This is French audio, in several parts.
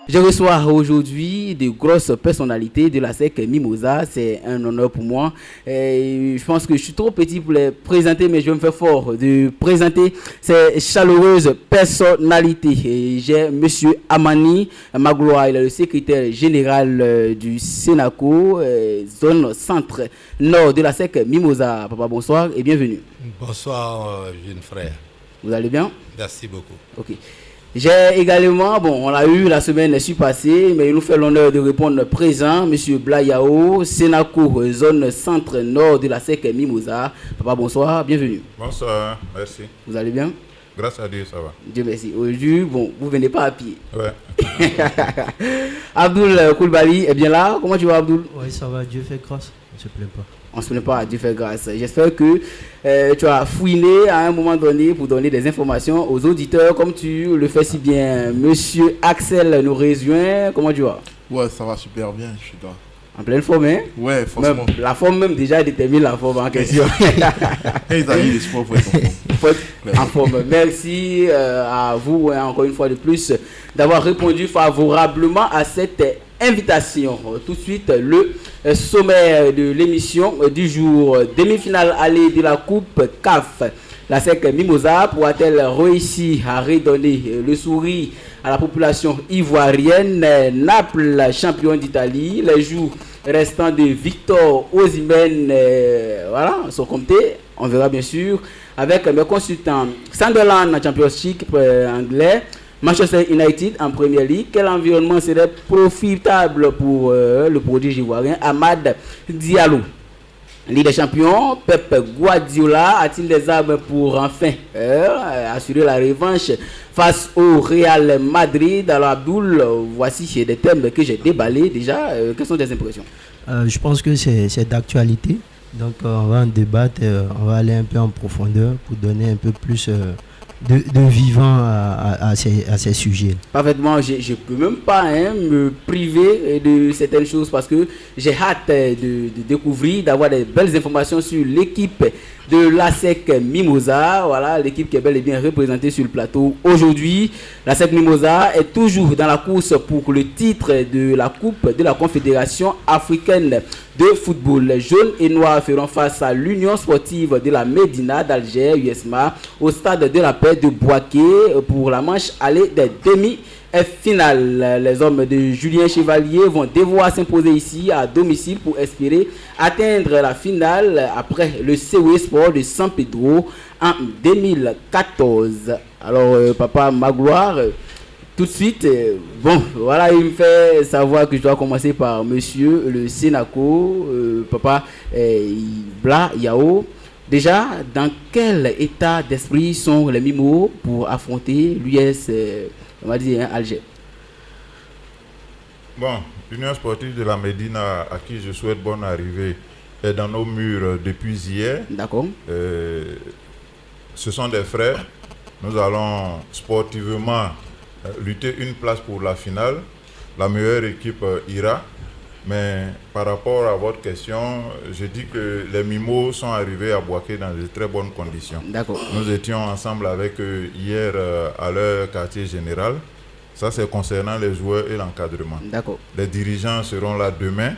Je reçois aujourd'hui de grosses personnalités de la SEC Mimosa. C'est un honneur pour moi. Et je pense que je suis trop petit pour les présenter, mais je vais me faire fort de présenter ces chaleureuses personnalités. Et j'ai Monsieur Amani Magloire, il est le secrétaire général du Sénaco, zone centre-nord de la SEC Mimosa. Papa, bonsoir et bienvenue. Bonsoir, jeune frère. Vous allez bien? Merci beaucoup. Ok. J'ai également, on l'a eu la semaine passée, mais il nous fait l'honneur de répondre présent, M. Blayao, Sénaco, zone centre-nord de la SEC Mimosa. Papa, bonsoir, bienvenue. Bonsoir, merci. Vous allez bien? Grâce à Dieu, ça va. Dieu merci. Aujourd'hui, vous venez pas à pied. Ouais. Abdoul Koulibaly est bien là. Comment tu vas, Abdoul? Oui, ça va, Dieu fait grâce. On ne se plaint pas. On ne se plaint pas, Dieu fait grâce. J'espère que tu as fouiné à un moment donné pour donner des informations aux auditeurs comme tu le fais si bien. Monsieur Axel nous rejoint. Comment tu vas? Ouais, ça va super bien, je suis là. En pleine forme, hein? Ouais, franchement. Même, la forme même déjà détermine la forme en question. Les amis, l'espoir pour être en forme. Faut être en forme. Merci à vous, encore une fois de plus, d'avoir répondu favorablement à cette invitation. Tout de suite, le sommaire de l'émission du jour. Demi-finale allée de la Coupe CAF. La SEC Mimosa pourra-t-elle réussir à redonner le sourire à la population ivoirienne? Naples, champion d'Italie, les jours restants de Victor Osimhen sont comptés. On verra bien sûr avec mes consultants. Sunderland, Championship anglais, Manchester United en Premier League. Quel environnement serait profitable pour le prodige ivoirien Amad Diallo? Ligue des champions, Pep Guardiola a-t-il des armes pour enfin assurer la revanche face au Real Madrid? Alors Abdoul, voici des thèmes que j'ai déballés déjà. Quelles sont tes impressions? Je pense que c'est d'actualité. Donc on va en débattre, on va aller un peu en profondeur pour donner un peu plus de vivant à ces sujets. Parfaitement, je ne peux même pas me priver de certaines choses parce que j'ai hâte de découvrir, d'avoir des belles informations sur l'équipe de la SEC Mimosa. Voilà, l'équipe qui est bel et bien représentée sur le plateau aujourd'hui. La SEC Mimosa est toujours dans la course pour le titre de la Coupe de la Confédération africaine de football. Les jaunes et noirs feront face à l'Union sportive de la Médina d'Alger, USMA, au stade de la paix de Boaké pour la manche aller des demi-finales. Les hommes de Julien Chevalier vont devoir s'imposer ici à domicile pour espérer atteindre la finale après le COE Sport de San Pedro en 2014. Alors, Papa Magloire, tout de suite, voilà, il me fait savoir que je dois commencer par monsieur le Sénaco, Papa Blayao. Déjà, dans quel état d'esprit sont les Mimos pour affronter l'US on va dire Alger? Bon, l'Union sportive de la Médina, à qui je souhaite bonne arrivée, est dans nos murs depuis hier. D'accord. Ce sont des frères. Nous allons sportivement lutter une place pour la finale. La meilleure équipe ira. Mais par rapport à votre question, je dis que les Mimos sont arrivés à Boaké dans de très bonnes conditions. D'accord. Nous étions ensemble avec eux hier à leur quartier général. Ça, c'est concernant les joueurs et l'encadrement. D'accord. Les dirigeants seront là demain.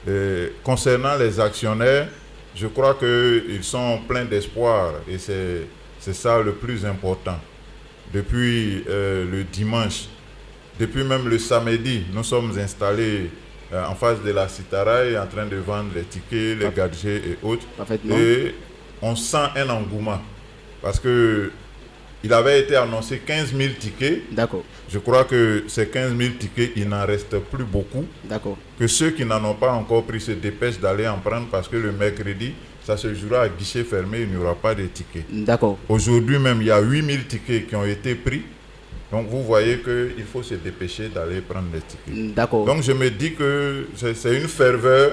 Et concernant les actionnaires, je crois qu'ils sont pleins d'espoir et c'est ça le plus important. Depuis le dimanche, depuis même le samedi, nous sommes installés en face de la Citaraï en train de vendre les tickets, les gadgets et autres. Et on sent un engouement parce que il avait été annoncé 15 000 tickets. D'accord. Je crois que ces 15 000 tickets, il n'en reste plus beaucoup. D'accord. Que ceux qui n'en ont pas encore pris se dépêchent d'aller en prendre parce que le mercredi, ça se jouera à guichet fermé, il n'y aura pas de tickets. D'accord. Aujourd'hui même, il y a 8 000 tickets qui ont été pris. Donc vous voyez qu'il faut se dépêcher d'aller prendre les tickets. D'accord. Donc je me dis que c'est une ferveur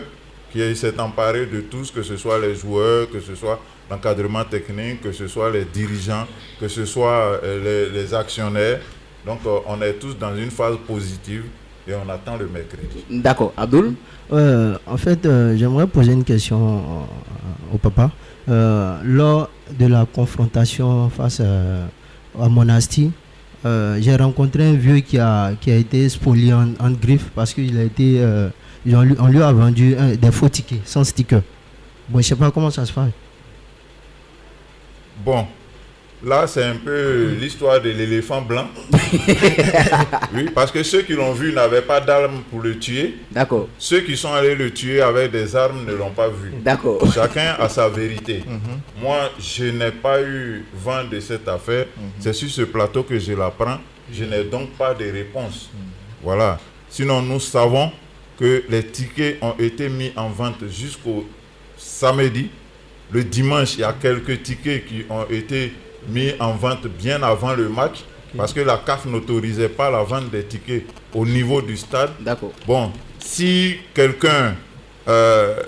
qui s'est emparée de tous, que ce soit les joueurs, que ce soit l'encadrement technique, que ce soit les dirigeants, que ce soit les actionnaires. Donc on est tous dans une phase positive et on attend le mercredi. D'accord. Abdoul? En fait, j'aimerais poser une question au papa. Lors de la confrontation face à Monastir, j'ai rencontré un vieux qui a été spolié en griffe parce qu'il a été, on lui a vendu des faux tickets sans sticker. Bon, je sais pas comment ça se fait. Bon, là c'est un peu l'histoire de l'éléphant blanc. Oui, parce que ceux qui l'ont vu n'avaient pas d'armes pour le tuer. D'accord. Ceux qui sont allés le tuer avec des armes ne l'ont pas vu. D'accord. Chacun a sa vérité. Moi, je n'ai pas eu vent de cette affaire. C'est sur ce plateau que je l'apprends. Je n'ai donc pas de réponse. Voilà. Sinon, nous savons que les tickets ont été mis en vente jusqu'au samedi. Le dimanche, il y a quelques tickets qui ont été mis en vente bien avant le match. Parce que la CAF n'autorisait pas la vente des tickets au niveau du stade. D'accord. Bon, si quelqu'un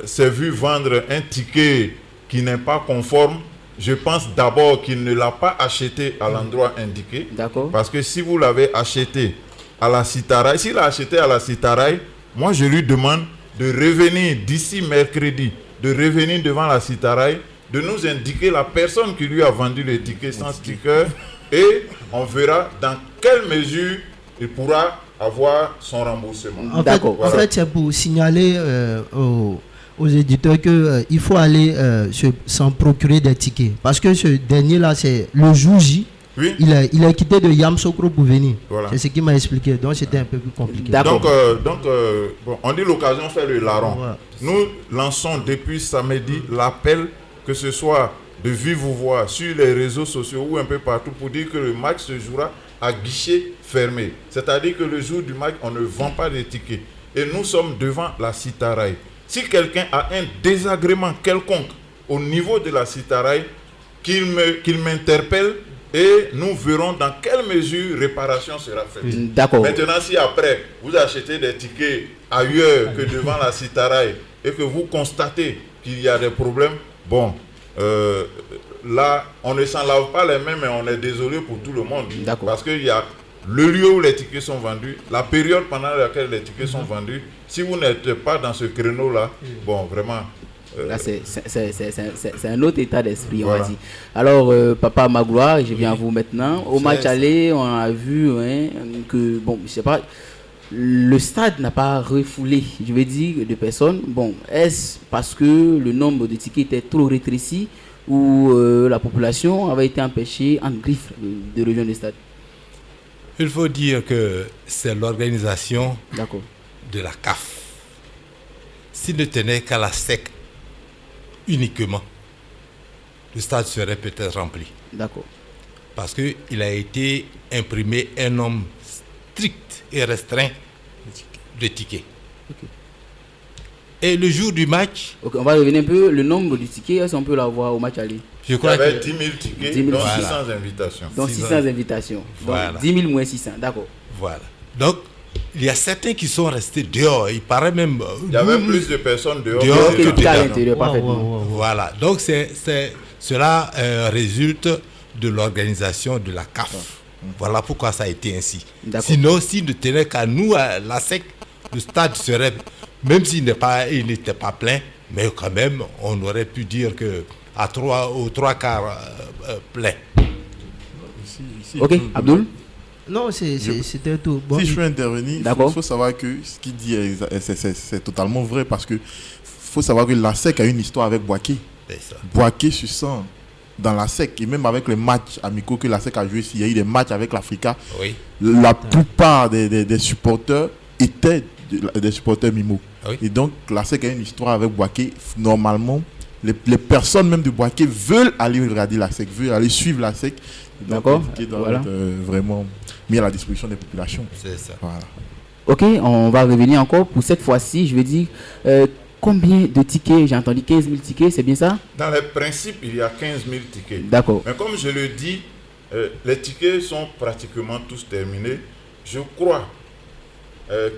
s'est vu vendre un ticket qui n'est pas conforme, je pense d'abord qu'il ne l'a pas acheté à l'endroit indiqué. D'accord. Parce que si vous l'avez acheté à la Citaraï, s'il l'a acheté à la Citaraï, moi je lui demande de revenir d'ici mercredi, de revenir devant la Citaraï, de nous indiquer la personne qui lui a vendu le ticket sans sticker et on verra dans quelle mesure il pourra avoir son remboursement. D'accord. En fait, c'est pour signaler aux éditeurs qu'il faut aller s'en procurer des tickets. Parce que ce dernier-là, c'est le jour J. Oui. Il a quitté de Yamoussoukro pour venir. Voilà. C'est ce qu'il m'a expliqué. Donc, c'était un peu plus compliqué. D'accord. Donc, bon, on dit l'occasion fait le larron. Voilà. Nous lançons depuis samedi l'appel, que ce soit de vive voix sur les réseaux sociaux ou un peu partout, pour dire que le match se jouera à guichet fermé. C'est-à-dire que le jour du match, on ne vend pas de tickets. Et nous sommes devant la Citaraï. Si quelqu'un a un désagrément quelconque au niveau de la Citaraï, qu'il m'interpelle et nous verrons dans quelle mesure réparation sera faite. D'accord. Maintenant, si après, vous achetez des tickets ailleurs que devant la Citaraï et que vous constatez qu'il y a des problèmes, bon, là, on ne s'en lave pas les mains, mais on est désolé pour tout le monde. Parce qu'il y a le lieu où les tickets sont vendus, la période pendant laquelle les tickets sont vendus. Si vous n'êtes pas dans ce créneau-là, bon, vraiment... Là, c'est un autre état d'esprit, voilà. on va dire. Alors, Papa Magloire, je viens à vous maintenant. Au match aller, on a vu que, bon, je sais pas, le stade n'a pas refoulé, je veux dire, de personnes. Bon, est-ce parce que le nombre de tickets était trop rétréci ou la population avait été empêchée en griffe de rejoindre le stade? Il faut dire que c'est l'organisation de la CAF. S'il ne tenait qu'à la SEC uniquement, le stade serait peut-être rempli. D'accord. Parce qu'il a été imprimé un nombre strict et restreint de tickets. Okay. Et le jour du match... Okay, on va revenir un peu, le nombre de tickets, est-ce qu'on peut l'avoir au match aller? Je crois il y avait 10 000 tickets, 10 000 dont 600 invitations. Donc 600 invitations. Voilà. Donc 10 000 moins 600, d'accord. Voilà. Donc, il y a certains qui sont restés dehors. Il paraît même... il y avait plus de personnes dehors que dedans. à l'intérieur, parfaitement. Voilà. Donc, cela résulte de l'organisation de la CAF. Voilà pourquoi ça a été ainsi. Sinon, s'il ne tenait qu'à nous, à la SEC, le stade serait... Même s'il n'était pas plein, mais quand même, on aurait pu dire que aux trois quarts plein. Ok, Abdoul? Non, c'était tout. Bon, si je peux intervenir, il faut savoir que ce qu'il dit, c'est totalement vrai parce que faut savoir que la SEC a une histoire avec Boaké. Boaké se sent dans la SEC et même avec les matchs amicaux que la SEC a joué, s'il y a eu des matchs avec l'Africa, la plupart des supporters étaient des supporters Mimo. Et donc la SEC a une histoire avec Boaké. Normalement, les personnes même de Boaké veulent aller regarder la SEC, veulent aller suivre la SEC. D'accord. Voilà. Vraiment mis à la disposition des populations. C'est ça. Voilà. Ok, on va revenir encore pour cette fois-ci. Je veux dire, combien de tickets? J'ai entendu 15 000 tickets, c'est bien ça? Dans les principes, il y a 15 000 tickets. D'accord. Mais comme je le dis, les tickets sont pratiquement tous terminés. Je crois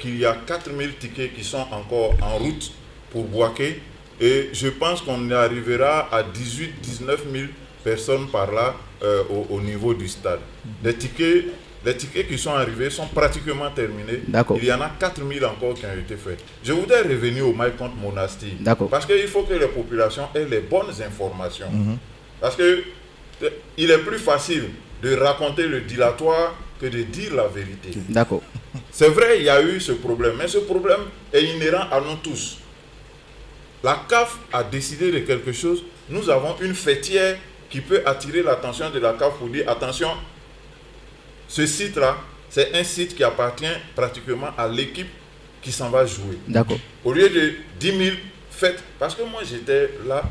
qu'il y a 4 000 tickets qui sont encore en route pour Boaké. Et je pense qu'on arrivera à 18 000, 19 000 personnes par là au niveau du stade. Les tickets qui sont arrivés sont pratiquement terminés. Il y en a 4 000 encore qui ont été faits. Je voudrais revenir au match contre Monastir. Parce qu'il faut que les populations aient les bonnes informations. Parce qu'il est plus facile de raconter le dilatoire que de dire la vérité. D'accord. C'est vrai, il y a eu ce problème, mais ce problème est inhérent à nous tous. La CAF a décidé de quelque chose. Nous avons une fêtière qui peut attirer l'attention de la CAF pour dire attention, ce site-là, c'est un site qui appartient pratiquement à l'équipe qui s'en va jouer. D'accord. Au lieu de 10 000 fêtes, parce que moi j'étais là,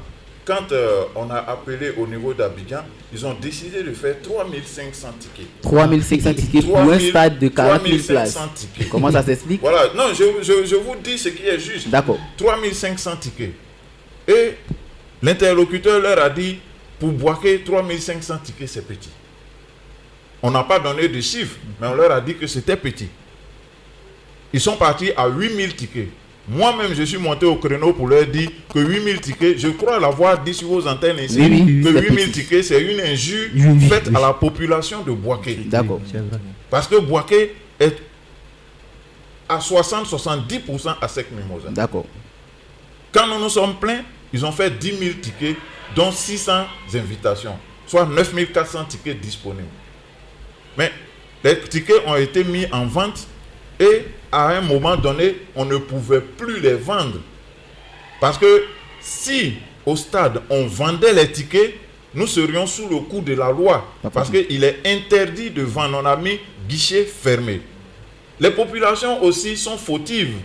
quand on a appelé au niveau d'Abidjan, ils ont décidé de faire 3500 tickets. 3500 tickets pour un stade de 40 000 places. Tickets. Comment ça s'explique? Voilà, non, je vous dis ce qui est juste. D'accord. 3500 tickets. Et l'interlocuteur leur a dit, pour Boaké, 3500 tickets, c'est petit. On n'a pas donné de chiffres, mais on leur a dit que c'était petit. Ils sont partis à 8000 tickets. Moi-même, je suis monté au créneau pour leur dire que 8000 tickets, je crois l'avoir dit sur vos antennes ici, que 8000 tickets, c'est une injure faite à la population de Boaké. D'accord. Parce que Boaké est à 60-70% à Sec Mimosa. D'accord. Quand nous nous sommes pleins, ils ont fait 10 000 tickets, dont 600 invitations, soit 9400 tickets disponibles. Mais les tickets ont été mis en vente et à un moment donné, on ne pouvait plus les vendre. Parce que si au stade, on vendait les tickets, nous serions sous le coup de la loi. Parce qu'il est interdit de vendre. On a mis guichet fermé. Les populations aussi sont fautives.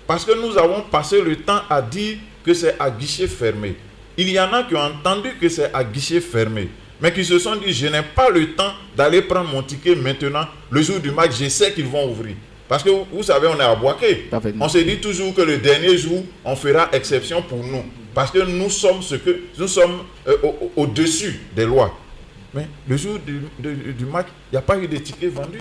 Parce que nous avons passé le temps à dire que c'est à guichet fermé. Il y en a qui ont entendu que c'est à guichet fermé, mais qui se sont dit, je n'ai pas le temps d'aller prendre mon ticket maintenant. Le jour du match, je sais qu'ils vont ouvrir. Parce que vous savez, on est à Boaké. On se dit toujours que le dernier jour, on fera exception pour nous. Parce que nous sommes au-dessus des lois. Mais le jour du match, il n'y a pas eu de tickets vendus.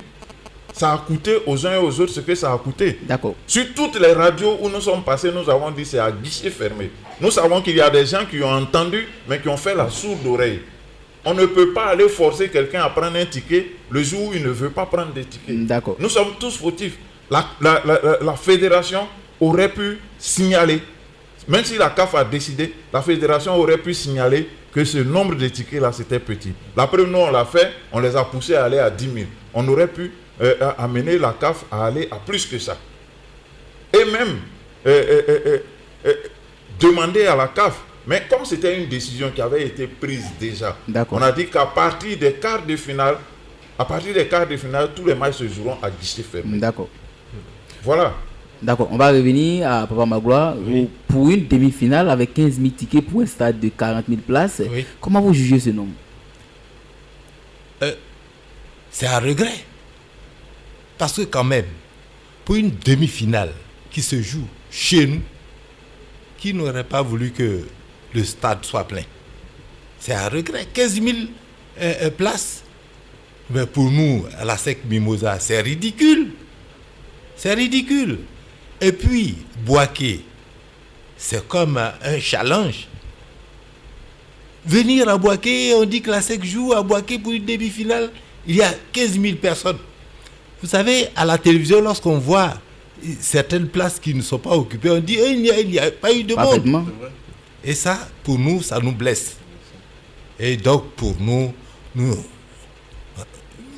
Ça a coûté aux uns et aux autres ce que ça a coûté. D'accord. Sur toutes les radios où nous sommes passés, nous avons dit c'est à guichet fermé. Nous savons qu'il y a des gens qui ont entendu, mais qui ont fait la sourde oreille. On ne peut pas aller forcer quelqu'un à prendre un ticket le jour où il ne veut pas prendre des tickets. D'accord. Nous sommes tous fautifs. La fédération aurait pu signaler, même si la CAF a décidé, la fédération aurait pu signaler que ce nombre de tickets-là, c'était petit. La preuve, nous, on l'a fait, on les a poussés à aller à 10 000. On aurait pu amener la CAF à aller à plus que ça. Et même demander à la CAF, mais comme c'était une décision qui avait été prise déjà, on a dit qu'à partir des quarts de finale, tous les matchs se joueront à guichet fermé. D'accord. Voilà. D'accord, on va revenir à Papa Magloire. Oui. Pour une demi-finale avec 15 000 tickets pour un stade de 40 000 places, oui. Comment vous jugez ce nombre? C'est un regret. Parce que quand même, pour une demi-finale qui se joue chez nous, qui n'aurait pas voulu que le stade soit plein? C'est un regret. 15 000 places. Mais pour nous, à la Sec Mimosa, c'est ridicule. C'est ridicule. Et puis, Boaké, c'est comme un challenge. Venir à Boaké, on dit que la Sec joue à Boaké pour une demi-finale. Il y a 15 000 personnes. Vous savez, à la télévision, lorsqu'on voit certaines places qui ne sont pas occupées, on dit il n'y a pas eu de monde. Et ça, pour nous, ça nous blesse. Et donc, pour nous,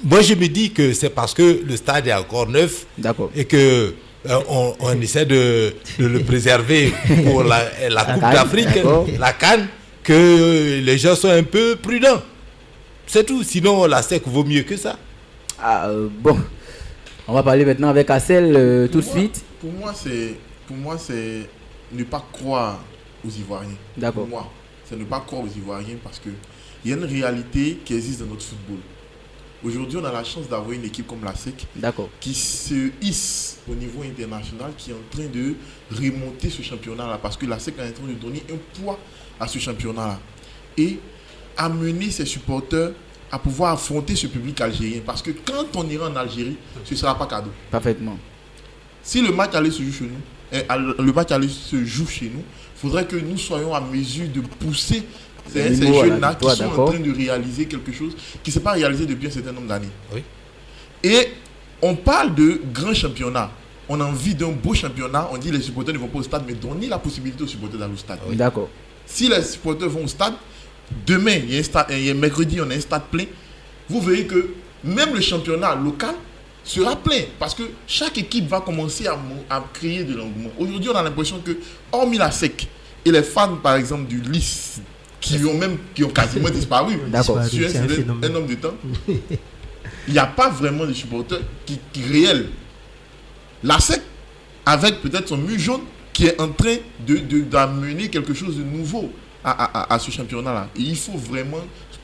moi, je me dis que c'est parce que le stade est encore neuf. D'accord. Et que on essaie de le préserver pour la Coupe d'Afrique, la CAN, que les gens sont un peu prudents. C'est tout. Sinon, la SEC vaut mieux que ça. Bon, on va parler maintenant avec Assel tout de suite. Pour moi, c'est ne pas croire aux Ivoiriens. D'accord. Pour moi, c'est ne pas croire aux Ivoiriens parce qu'il y a une réalité qui existe dans notre football. Aujourd'hui, on a la chance d'avoir une équipe comme la SEC qui se hisse au niveau international, qui est en train de remonter ce championnat-là parce que la SEC est en train de donner un poids à ce championnat-là et amener ses supporters à pouvoir affronter ce public algérien. Parce que quand on ira en Algérie, ce ne sera pas cadeau. Parfaitement. Si le match allait se jouer chez nous, il faudrait que nous soyons à mesure de pousser ces jeunes-là qui sont en train de réaliser quelque chose qui ne s'est pas réalisé depuis un certain nombre d'années. Oui. Et on parle de grands championnats. On a envie d'un beau championnat. On dit les supporters ne vont pas au stade, mais donnez la possibilité aux supporters d'aller au stade. Oui. D'accord. Si les supporters vont au stade, demain, il y a mercredi, on a un stade plein. Vous verrez que même le championnat local sera plein parce que chaque équipe va commencer à créer de l'engouement. Aujourd'hui, on a l'impression que, hormis la SEC et les fans, par exemple, du LIS, qui ont quasiment disparu sur un homme de temps, il n'y a pas vraiment de supporters qui réels. La SEC, avec peut-être son mur jaune, qui est en train d'amener quelque chose de nouveau à ce championnat-là. Et il faut vraiment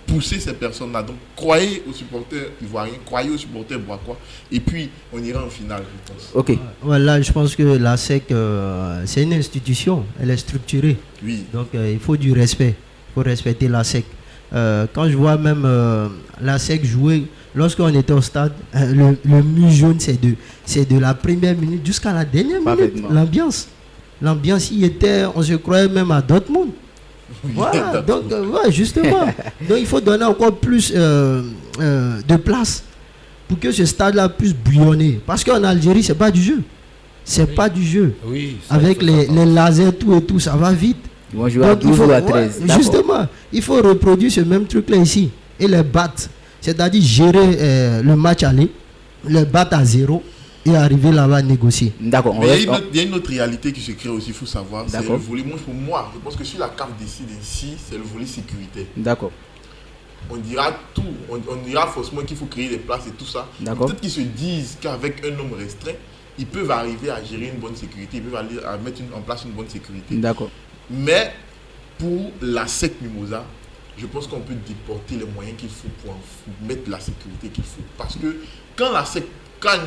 pousser ces personnes-là. Donc, croyez aux supporters ivoiriens, croyez aux supporters boakois, et puis on ira en finale, je pense. Ok. Voilà, je pense que la SEC, c'est une institution, elle est structurée. Oui. Donc, il faut du respect, il faut respecter la SEC. Quand je vois même la SEC jouer, lorsqu'on était au stade, le mur jaune, c'est de la première minute jusqu'à la dernière minute. L'ambiance y était, on se croyait même à Dortmund. Voilà, donc justement. Donc il faut donner encore plus de place pour que ce stade-là puisse bouillonner. Parce qu'en Algérie, c'est pas du jeu. C'est pas du jeu. Oui, avec les lasers, tout et tout, ça va vite. Ils vont jouer à 12 ou à 13. Justement, il faut reproduire ce même truc-là ici et les battre. C'est-à-dire gérer le match aller, le battre à 0 et arriver là-bas à négocier. D'accord. Mais il y a une autre réalité qui se crée aussi, il faut savoir. C'est le volet. Pour moi, je pense que si la CAF décide ainsi, c'est le volet sécurité. D'accord. On dira tout. On dira forcément qu'il faut créer des places et tout ça. Peut-être qu'ils se disent qu'avec un nombre restreint, ils peuvent arriver à gérer une bonne sécurité, ils peuvent aller à mettre en place une bonne sécurité. D'accord. Mais pour la SEC Mimosa, je pense qu'on peut déporter les moyens qu'il faut pour mettre la sécurité qu'il faut. Parce que quand la SEC gagne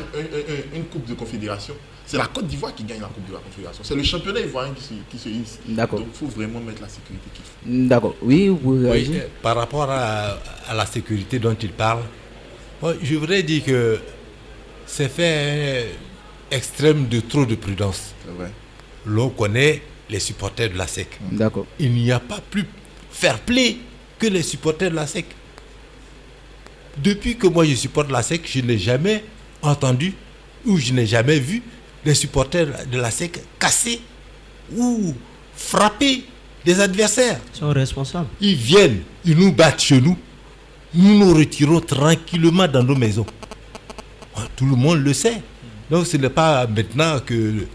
une Coupe de Confédération, c'est la Côte d'Ivoire qui gagne la Coupe de la Confédération. C'est le championnat ivoirien qui se hisse. D'accord. Donc il faut vraiment mettre la sécurité qu'il faut. D'accord. Oui, vous réagissez. Par rapport à la sécurité dont il parle, je voudrais dire que c'est fait extrême de trop de prudence. C'est vrai. L'on connaît les supporters de la SEC. D'accord. Il n'y a pas plus fair play que les supporters de la SEC. Depuis que moi je supporte la SEC, je n'ai jamais entendu ou je n'ai jamais vu les supporters de la SEC casser ou frapper des adversaires. Ils sont responsables. Ils viennent, ils nous battent chez nous, nous nous retirons tranquillement dans nos maisons. Tout le monde le sait. Donc ce n'est pas maintenant que,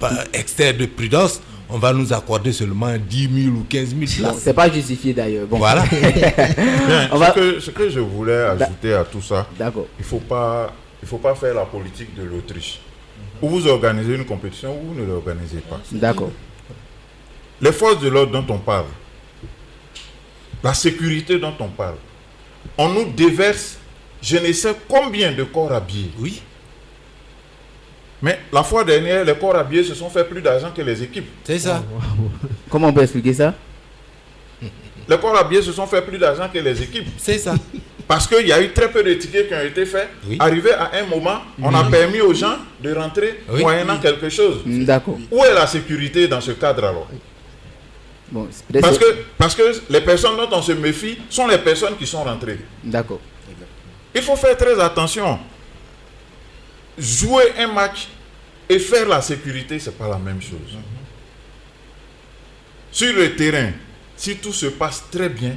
par excès de prudence, on va nous accorder seulement 10 000 ou 15 000 places. C'est pas justifié d'ailleurs. Bon. Voilà. Ce que je voulais ajouter à tout ça, il faut pas faire la politique de l'Autriche. Ou vous organisez une compétition ou vous ne l'organisez pas. D'accord. Les forces de l'ordre dont on parle, la sécurité dont on parle, on nous déverse je ne sais combien de corps habillés. Oui. Mais la fois dernière, les corps habillés se sont fait plus d'argent que les équipes. C'est ça. Comment on peut expliquer ça? Les corps habillés se sont fait plus d'argent que les équipes. C'est ça. Parce qu'il y a eu très peu de tickets qui ont été faits. Oui. Arrivé à un moment, on a permis aux gens de rentrer moyennant quelque chose. D'accord. Où est la sécurité dans ce cadre alors? Bon, parce que les personnes dont on se méfie sont les personnes qui sont rentrées. D'accord. Il faut faire très attention. Jouer un match et faire la sécurité, ce n'est pas la même chose. Sur le terrain, si tout se passe très bien,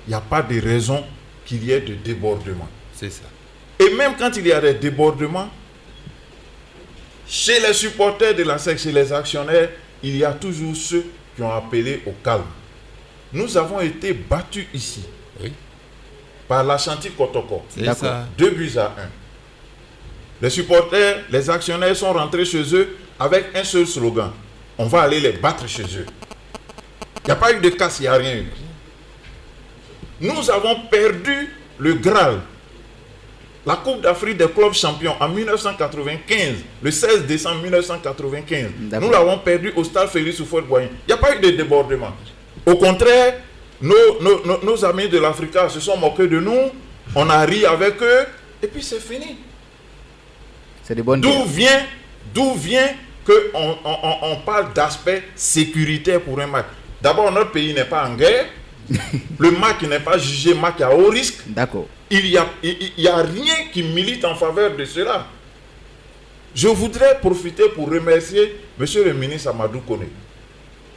il n'y a pas de raison qu'il y ait de débordement. C'est ça. Et même quand il y a des débordements, chez les supporters de la SEC, chez les actionnaires, il y a toujours ceux qui ont appelé au calme. Nous avons été battus ici par l'Ashanti Kotoko. 2-1. Les supporters, les actionnaires sont rentrés chez eux avec un seul slogan. On va aller les battre chez eux. Il n'y a pas eu de casse, il n'y a rien eu. Nous avons perdu le Graal. La Coupe d'Afrique des clubs champions en 1995, le 16 décembre 1995. Nous l'avons perdu au stade Félix Houphouët-Boigny. Il n'y a pas eu de débordement. Au contraire, nos amis de l'Africa se sont moqués de nous. On a ri avec eux. Et puis c'est fini. C'est des bonnes D'où vient qu'on parle d'aspect sécuritaire pour un match. D'abord, notre pays n'est pas en guerre. Le match n'est pas jugé match à haut risque. D'accord. Il y a rien qui milite en faveur de cela. Je voudrais profiter pour remercier monsieur le ministre Amadou Koné,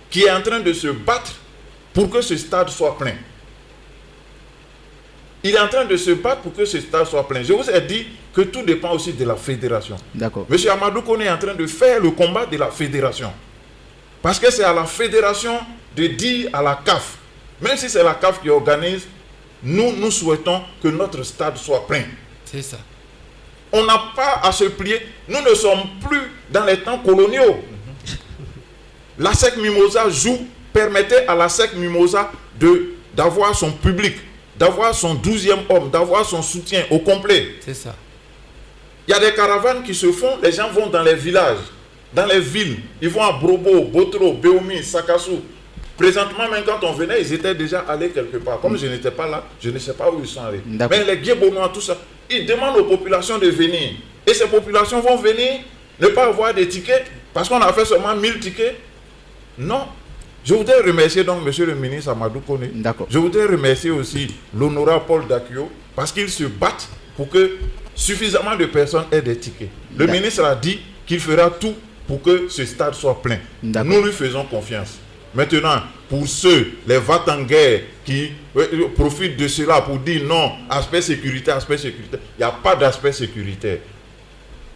qui est en train de se battre pour que ce stade soit plein. Il est en train de se battre pour que ce stade soit plein. Je vous ai dit que tout dépend aussi de la fédération. D'accord. M. Amadou Kone est en train de faire le combat de la fédération. Parce que c'est à la fédération de dire à la CAF, même si c'est la CAF qui organise, nous souhaitons que notre stade soit plein. C'est ça. On n'a pas à se plier. Nous ne sommes plus dans les temps coloniaux. La SEC Mimosa permettait à la SEC Mimosa d'avoir son public, d'avoir son 12e homme, d'avoir son soutien au complet. C'est ça. Il y a des caravanes qui se font, les gens vont dans les villages, dans les villes. Ils vont à Brobo, Botro, Beoumi, Sakassou. Présentement, même quand on venait, ils étaient déjà allés quelque part. Comme je n'étais pas là, je ne sais pas où ils sont allés. Mais les Guébonois, tout ça, ils demandent aux populations de venir. Et ces populations vont venir, ne pas avoir des tickets, parce qu'on a fait seulement 1000 tickets. Non. Je voudrais remercier donc M. le ministre Amadou Kone. D'accord. Je voudrais remercier aussi l'honorable Paul Dakio, parce qu'ils se battent pour que suffisamment de personnes aient des tickets. Le ministre a dit qu'il fera tout pour que ce stade soit plein. Nous lui faisons confiance. Maintenant, pour ceux, les va-t-en-guerre qui profitent de cela pour dire non, aspect sécuritaire, il n'y a pas d'aspect sécuritaire.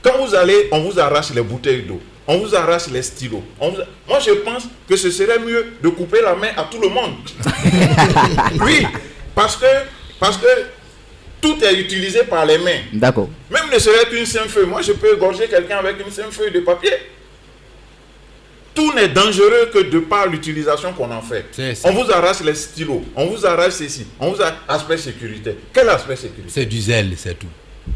Quand vous allez, on vous arrache les bouteilles d'eau, on vous arrache les stylos. Moi, je pense que ce serait mieux de couper la main à tout le monde. Oui, parce que tout est utilisé par les mains. D'accord. Même ne serait qu'une simple feuille. Moi, je peux égorger quelqu'un avec une simple feuille de papier. Tout n'est dangereux que de par l'utilisation qu'on en fait. On vous arrache les stylos, on vous arrache ceci, on vous arrache aspect sécurité. Quel aspect sécurité? C'est du zèle, c'est tout.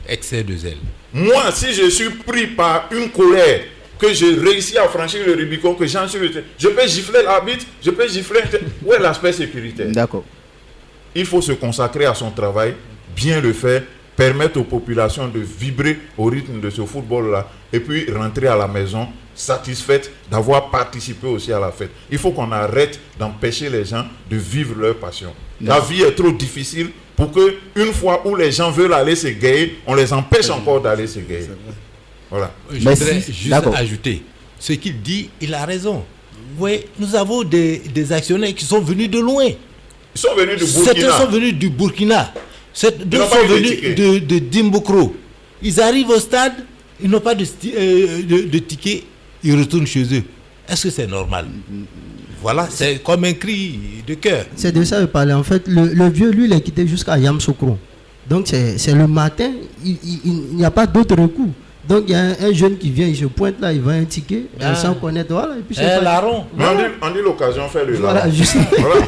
Excès de zèle. Moi, si je suis pris par une colère, que j'ai réussi à franchir le Rubicon, que j'en suis... Je peux gifler l'arbitre, je peux gifler... Où est l'aspect sécurité? D'accord. Il faut se consacrer à son travail, bien le faire, permettre aux populations de vibrer au rythme de ce football-là, et puis rentrer à la maison satisfaite d'avoir participé aussi à la fête. Il faut qu'on arrête d'empêcher les gens de vivre leur passion. La vie est trop difficile pour que, une fois où les gens veulent aller se gayer, on les empêche encore d'aller se gayer. Voilà. Je voudrais juste ajouter, ce qu'il dit, il a raison. Oui, nous avons des actionnaires qui sont venus de loin. Ils sont venus du Burkina. Certains sont venus du Burkina. D'autres sont venus de Dimbokro. Ils arrivent au stade, ils n'ont pas de ticket, ils retournent chez eux. Est-ce que c'est normal? Voilà, c'est comme un cri de cœur. C'est de ça que je parlais. En fait, le vieux, lui, il est quitté jusqu'à Yamoussoukro. Donc, c'est le matin, il n'y a pas d'autre recours. Donc, il y a un jeune qui vient, il se pointe là, il vend un ticket, sans connaître. Voilà, et puis c'est larron. On dit l'occasion fait le larron. Voilà, juste. Voilà.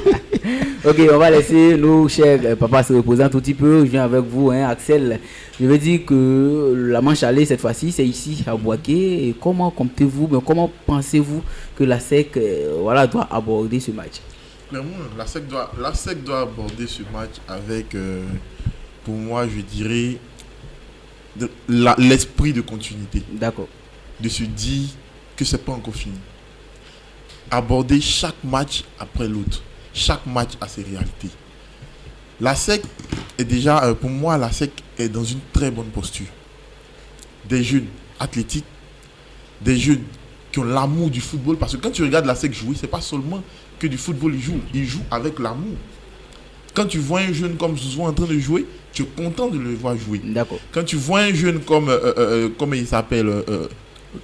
Ok, on va laisser nos chers papas se reposer un tout petit peu. Je viens avec vous, Axel. Je veux dire que la manche allée, cette fois-ci, c'est ici à Bouaké. Et comment comptez-vous, comment pensez-vous que la SEC doit aborder ce match? Clairement, la SEC doit aborder ce match avec, pour moi, je dirais, l'esprit de continuité. D'accord. De se dire que c'est pas encore fini. Aborder chaque match après l'autre. Chaque match a ses réalités. La SEC est déjà, pour moi, la SEC est dans une très bonne posture. Des jeunes athlétiques, des jeunes qui ont l'amour du football. Parce que quand tu regardes la SEC jouer, c'est pas seulement que du football ils jouent avec l'amour. Quand tu vois un jeune comme Zouzou en train de jouer, tu es content de le voir jouer. D'accord. Quand tu vois un jeune comme il s'appelle,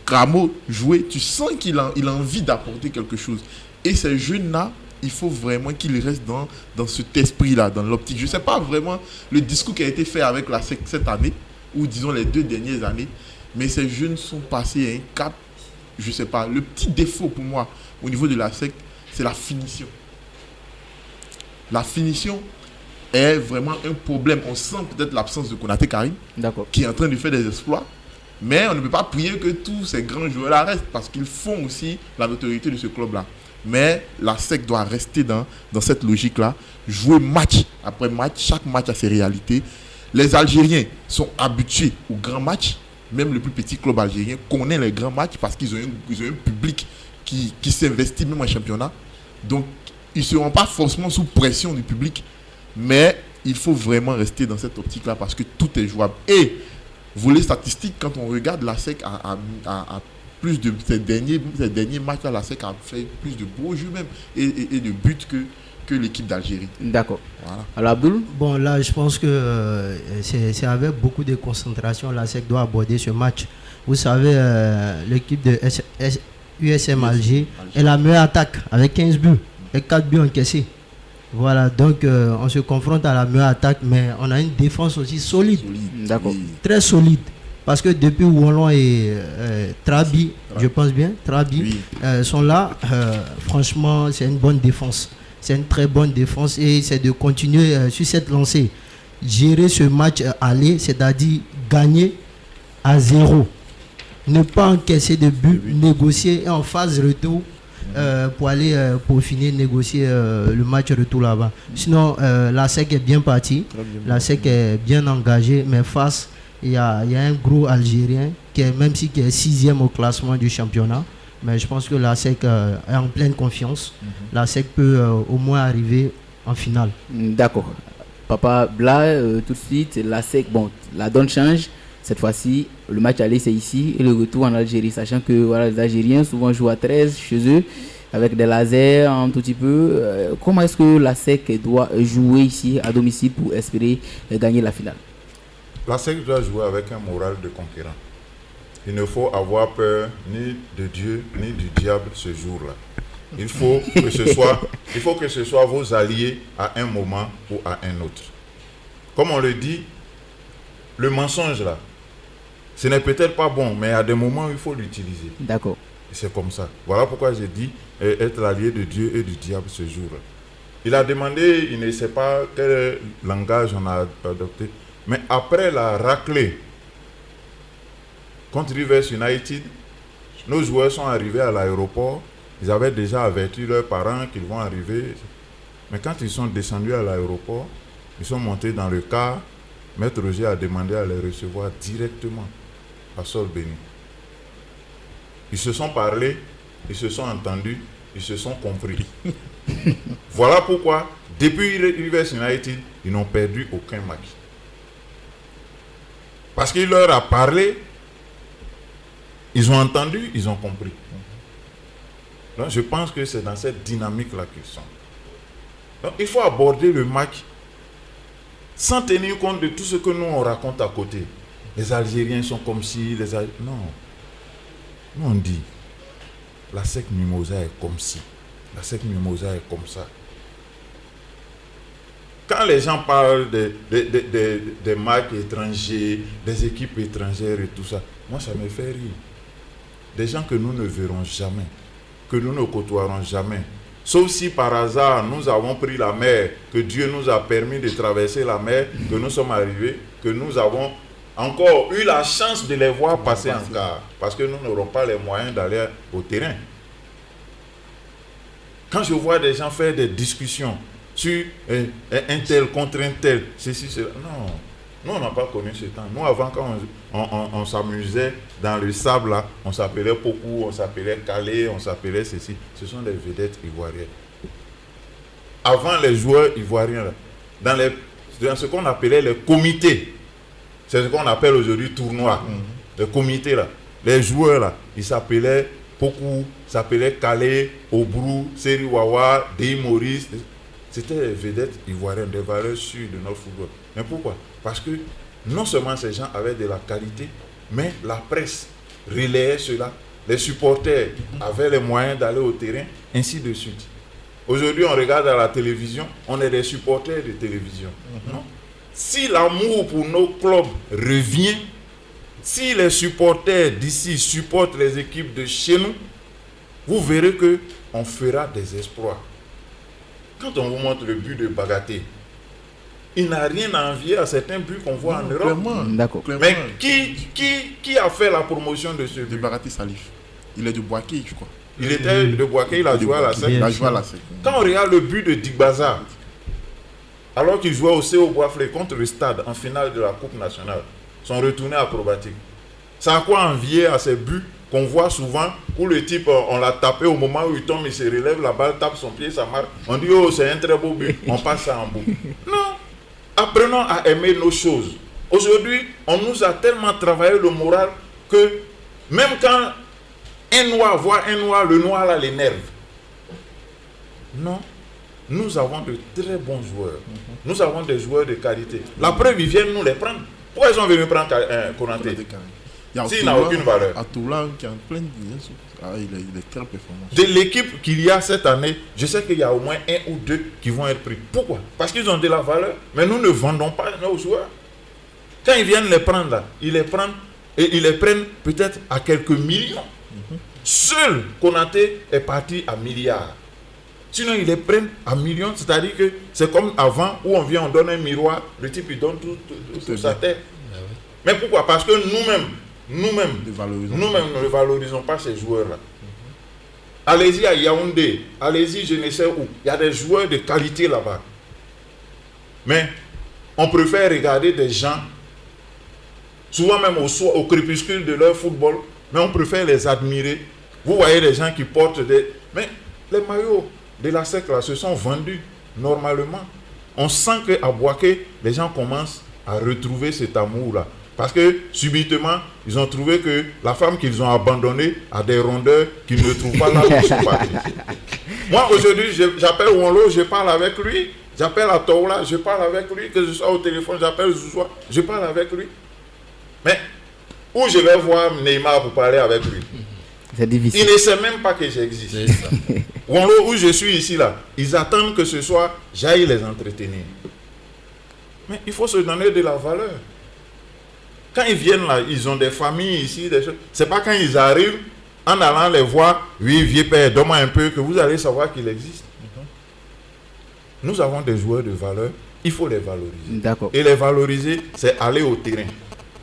Cramo jouer, tu sens qu'il a envie d'apporter quelque chose. Et ces jeunes-là, il faut vraiment qu'ils restent dans cet esprit-là, dans l'optique. Je ne sais pas vraiment le discours qui a été fait avec la SEC cette année, ou disons les 2 dernières années, mais ces jeunes sont passés à un cap, je ne sais pas. Le petit défaut pour moi, au niveau de la SEC, c'est la finition. La finition est vraiment un problème. On sent peut-être l'absence de Konaté Karim, qui est en train de faire des exploits, mais on ne peut pas prier que tous ces grands joueurs-là restent, parce qu'ils font aussi la notoriété de ce club-là. Mais la SEC doit rester dans cette logique-là, jouer match après match, chaque match a ses réalités. Les Algériens sont habitués aux grands matchs, même le plus petit club algérien connaît les grands matchs parce qu'ils ont un public qui s'investit même en championnat. Donc, ils ne seront pas forcément sous pression du public, mais il faut vraiment rester dans cette optique-là parce que tout est jouable. Et, vous les statistiques, quand on regarde la SEC à plus de ces derniers matchs là, la SEC a fait plus de beaux jeux même et de buts que l'équipe d'Algérie. D'accord. Voilà. Alors Abdoul? Bon, là, je pense que c'est avec beaucoup de concentration la SEC doit aborder ce match. Vous savez, l'équipe de USM Alger est la meilleure attaque avec 15 buts et 4 buts encaissés. Voilà, donc on se confronte à la meilleure attaque, mais on a une défense aussi solide. D'accord. Oui. Très solide. Parce que depuis Wallon et Trabi, je pense bien, Trabi, sont là, franchement, c'est une bonne défense. C'est une très bonne défense et c'est de continuer sur cette lancée. Gérer ce match aller, c'est-à-dire gagner à 0. Ne pas encaisser de but, négocier et en phase retour pour aller peaufiner, négocier le match retour là-bas. Sinon, la SEC est bien partie, la SEC est bien engagée, mais face, il y a un gros Algérien qui est, même si qui est 6e au classement du championnat, mais je pense que la SEC est en pleine confiance. La SEC peut au moins arriver en finale. D'accord. Papa Bla, tout de suite, la SEC, bon, la donne change. Cette fois-ci, le match aller c'est ici et le retour en Algérie, sachant que voilà, les Algériens souvent jouent à 13 chez eux avec des lasers un tout petit peu. Comment est-ce que la SEC doit jouer ici à domicile pour espérer gagner la finale? La SEC doit jouer avec un moral de conquérant. Il ne faut avoir peur ni de Dieu ni du diable ce jour-là. Il faut que ce soit vos alliés à un moment ou à un autre. Comme on le dit, le mensonge là, ce n'est peut-être pas bon, mais à des moments où il faut l'utiliser. D'accord. C'est comme ça. Voilà pourquoi j'ai dit être l'allié de Dieu et du diable ce jour-là. Il a demandé, il ne sait pas quel langage on a adopté, mais après la raclée contre Rivers United, nos joueurs sont arrivés à l'aéroport. Ils avaient déjà averti leurs parents qu'ils vont arriver. Mais quand ils sont descendus à l'aéroport, ils sont montés dans le car. Maître Roger a demandé à les recevoir directement à sol béni. Ils se sont parlé, ils se sont entendus, ils se sont compris. Voilà pourquoi, depuis Rivers United, ils n'ont perdu aucun match. Parce qu'il leur a parlé, ils ont entendu, ils ont compris. Donc je pense que c'est dans cette dynamique-là qu'ils sont. Donc il faut aborder le match sans tenir compte de tout ce que nous on raconte à côté. Les Algériens sont comme si, non. Nous on dit, la SEC Mimosa est comme si, la SEC Mimosa est comme ça. Quand les gens parlent des marques étrangers, des équipes étrangères et tout ça, moi ça me fait rire. Des gens que nous ne verrons jamais, que nous ne côtoierons jamais. Sauf si par hasard nous avons pris la mer, que Dieu nous a permis de traverser la mer, que nous sommes arrivés, que nous avons encore eu la chance de les voir passer en car, parce que nous n'aurons pas les moyens d'aller au terrain. Quand je vois des gens faire des discussions sur un tel contre un tel, ceci, cela, non. Nous, on n'a pas connu ce temps. Nous, avant, quand on s'amusait dans le sable, là, on s'appelait Pokou, on s'appelait Calais, on s'appelait ceci. Ce sont des vedettes ivoiriennes. Avant, les joueurs ivoiriens, là, dans ce qu'on appelait les comités, c'est ce qu'on appelle aujourd'hui tournoi, les comités, là, les joueurs, là, ils s'appelaient Pokou, s'appelaient Calais, Obrou, Seriwawa, Dei Maurice. C'était des vedettes ivoiriennes, des valeurs sûres de notre football. Mais pourquoi? Parce que non seulement ces gens avaient de la qualité, mais la presse relayait cela. Les supporters avaient les moyens d'aller au terrain, ainsi de suite. Aujourd'hui, on regarde à la télévision, on est des supporters de télévision. Non? Si l'amour pour nos clubs revient, si les supporters d'ici supportent les équipes de chez nous, vous verrez qu'on fera des exploits. Quand on vous montre le but de Bagaté, il n'a rien à envier à certains buts qu'on voit en Europe. D'accord. Mais qui a fait la promotion de ce but? De Bagaté Salif. Il est de Boaké, je crois. Il était de Boaké, il a joué à la SEC. Il a joué à la SEC. Quand on regarde le but de Digbaza, alors qu'il jouait au CO Boisflé contre le Stade en finale de la Coupe nationale, sont retournés acrobatiques. Ça a quoi envier à ces buts qu'on voit souvent, où le type, on l'a tapé au moment où il tombe, il se relève, la balle tape son pied, ça marque. On dit, oh, c'est un très beau but, on passe ça en boucle. Non, apprenons à aimer nos choses. Aujourd'hui, on nous a tellement travaillé le moral que même quand un noir voit un noir, le noir là l'énerve. Non, nous avons de très bons joueurs. Nous avons des joueurs de qualité. La preuve, ils viennent nous les prendre. Pourquoi ils sont venus prendre Konaté? S'il n'a aucune valeur. Atoula qui est en plein il est très performant. De l'équipe qu'il y a cette année, je sais qu'il y a au moins 1 ou 2 qui vont être pris. Pourquoi? Parce qu'ils ont de la valeur. Mais nous ne vendons pas nos joueurs. Quand ils viennent les prendre là, ils les prennent et ils les prennent peut-être à quelques millions. Seul Konaté est parti à milliards. Sinon, ils les prennent à millions. C'est-à-dire que c'est comme avant où on vient, on donne un miroir, le type il donne tout sa tête. Mais pourquoi? Parce que nous-mêmes, nous ne valorisons pas ces joueurs-là. Allez-y à Yaoundé, allez-y je ne sais où. Il y a des joueurs de qualité là-bas. Mais on préfère regarder des gens, souvent même au crépuscule de leur football, mais on préfère les admirer. Vous voyez les gens qui portent des... Mais les maillots de la SEC là se sont vendus normalement. On sent qu'à Bouaké, les gens commencent à retrouver cet amour-là. Parce que subitement, ils ont trouvé que la femme qu'ils ont abandonnée a des rondeurs qu'ils ne trouvent pas là où ils sont partis. Moi, aujourd'hui, j'appelle Wonlo, je parle avec lui. J'appelle Atoula, je parle avec lui. Que je sois au téléphone, j'appelle Zouzoua, je parle avec lui. Mais où je vais voir Neymar pour parler avec lui? C'est difficile. Il ne sait même pas que j'existe. Wonlo, où je suis ici, là, ils attendent que ce soir, j'aille les entretenir. Mais il faut se donner de la valeur. Quand ils viennent là, ils ont des familles ici, des choses. C'est pas quand ils arrivent, en allant les voir, oui, vieux père, donne-moi un peu, que vous allez savoir qu'il existe. Nous avons des joueurs de valeur, il faut les valoriser. D'accord. Et les valoriser, c'est aller au terrain.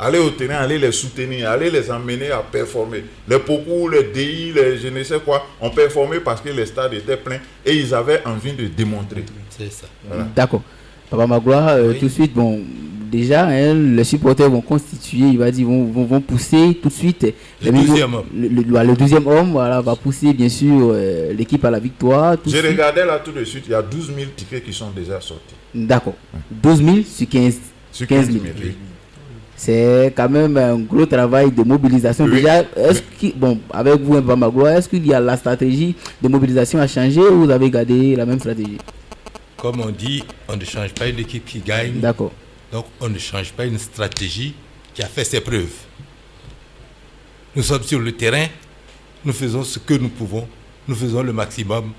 Aller au terrain, aller les soutenir, aller les emmener à performer. Les Pokou, les DI, les je ne sais quoi, ont performé parce que les stades étaient pleins et ils avaient envie de démontrer. C'est ça. Voilà. D'accord. Papa Magloire, tout de suite, bon, déjà, les supporters vont constituer, il va dire, vont pousser tout de suite. Le deuxième homme. Le deuxième homme, voilà, va pousser bien sûr l'équipe à la victoire. J'ai regardé là tout de suite, il y a 12 000 tickets qui sont déjà sortis. D'accord. 12 000 sur 15 000. Oui. C'est quand même un gros travail de mobilisation. Oui. Déjà, bon, avec vous, Papa Magloire, est-ce qu'il y a la stratégie de mobilisation à changer ou vous avez gardé la même stratégie? Comme on dit, on ne change pas une équipe qui gagne. D'accord. Donc, on ne change pas une stratégie qui a fait ses preuves. Nous sommes sur le terrain, nous faisons ce que nous pouvons, nous faisons le maximum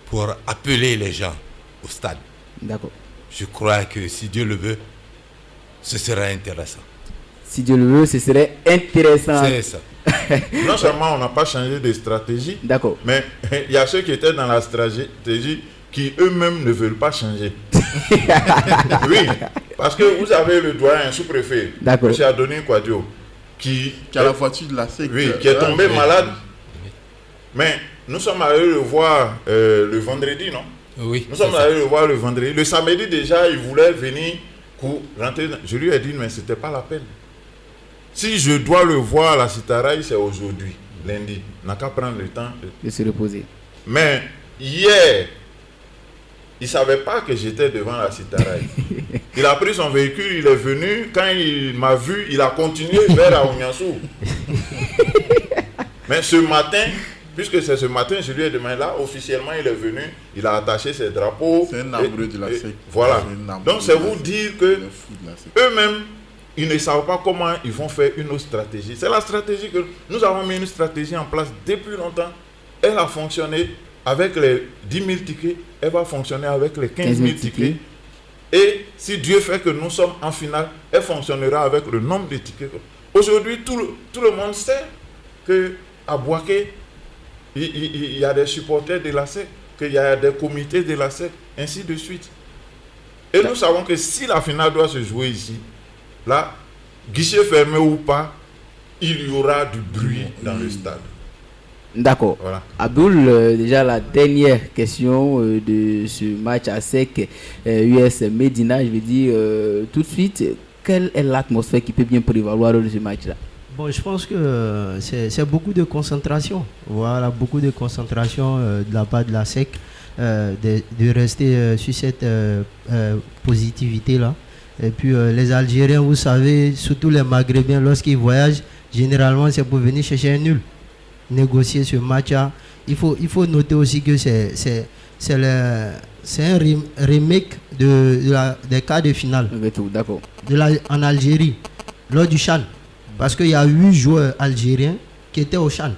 pour appeler les gens au stade. D'accord. Je crois que si Dieu le veut, ce sera intéressant. Si Dieu le veut, ce serait intéressant. C'est ça. Non seulement on n'a pas changé de stratégie, d'accord, mais il y a ceux qui étaient dans la stratégie qui eux-mêmes ne veulent pas changer. Oui, parce que vous avez le doyen, un sous-préfet, M. Adonis Kouadio, qui a la voiture de la SEC. Oui, qui est tombé malade. Mais nous sommes allés le voir le vendredi, non? Oui. Nous sommes allés le voir le vendredi. Le samedi déjà, il voulait venir pour rentrer. Je lui ai dit, mais ce n'était pas la peine. Si je dois le voir à la Citaraï, c'est aujourd'hui, lundi. On n'a qu'à prendre le temps de se reposer. Mais hier, il ne savait pas que j'étais devant la Citaraï. Il a pris son véhicule, il est venu. Quand il m'a vu, il a continué vers Aouniansou. Mais ce matin, puisque c'est ce matin, je lui ai demandé là, officiellement il est venu, il a attaché ses drapeaux. C'est un amoureux de la SEC. Voilà. Donc c'est vous dire que eux-mêmes, ils ne savent pas comment ils vont faire une autre stratégie. C'est la stratégie que nous avons mis une stratégie en place depuis longtemps. Elle a fonctionné avec les 10 000 tickets, elle va fonctionner avec les 15 000 tickets. Et si Dieu fait que nous sommes en finale, elle fonctionnera avec le nombre de tickets. Aujourd'hui, tout le monde sait qu'à Bouaké, il y a des supporters de la SEC, qu'il y a des comités de la SEC, ainsi de suite. Et nous savons que si la finale doit se jouer ici, là, guichet fermé ou pas, il y aura du bruit dans le stade. D'accord. Voilà. Abdoul, déjà la dernière question de ce match à sec US Medina, je veux dire tout de suite, quelle est l'atmosphère qui peut bien prévaloir de ce match-là? Bon, je pense que c'est beaucoup de concentration. Voilà, beaucoup de concentration de la part de la SEC, de rester sur cette positivité-là. Et puis les Algériens, vous savez, surtout les Maghrébins, lorsqu'ils voyagent, généralement c'est pour venir chercher un nul. Négocier ce match-là. Il faut noter aussi que c'est c'est un remake des quarts de finale. D'accord. En Algérie, lors du CHAN. Parce qu'il y a 8 joueurs algériens qui étaient au CHAN.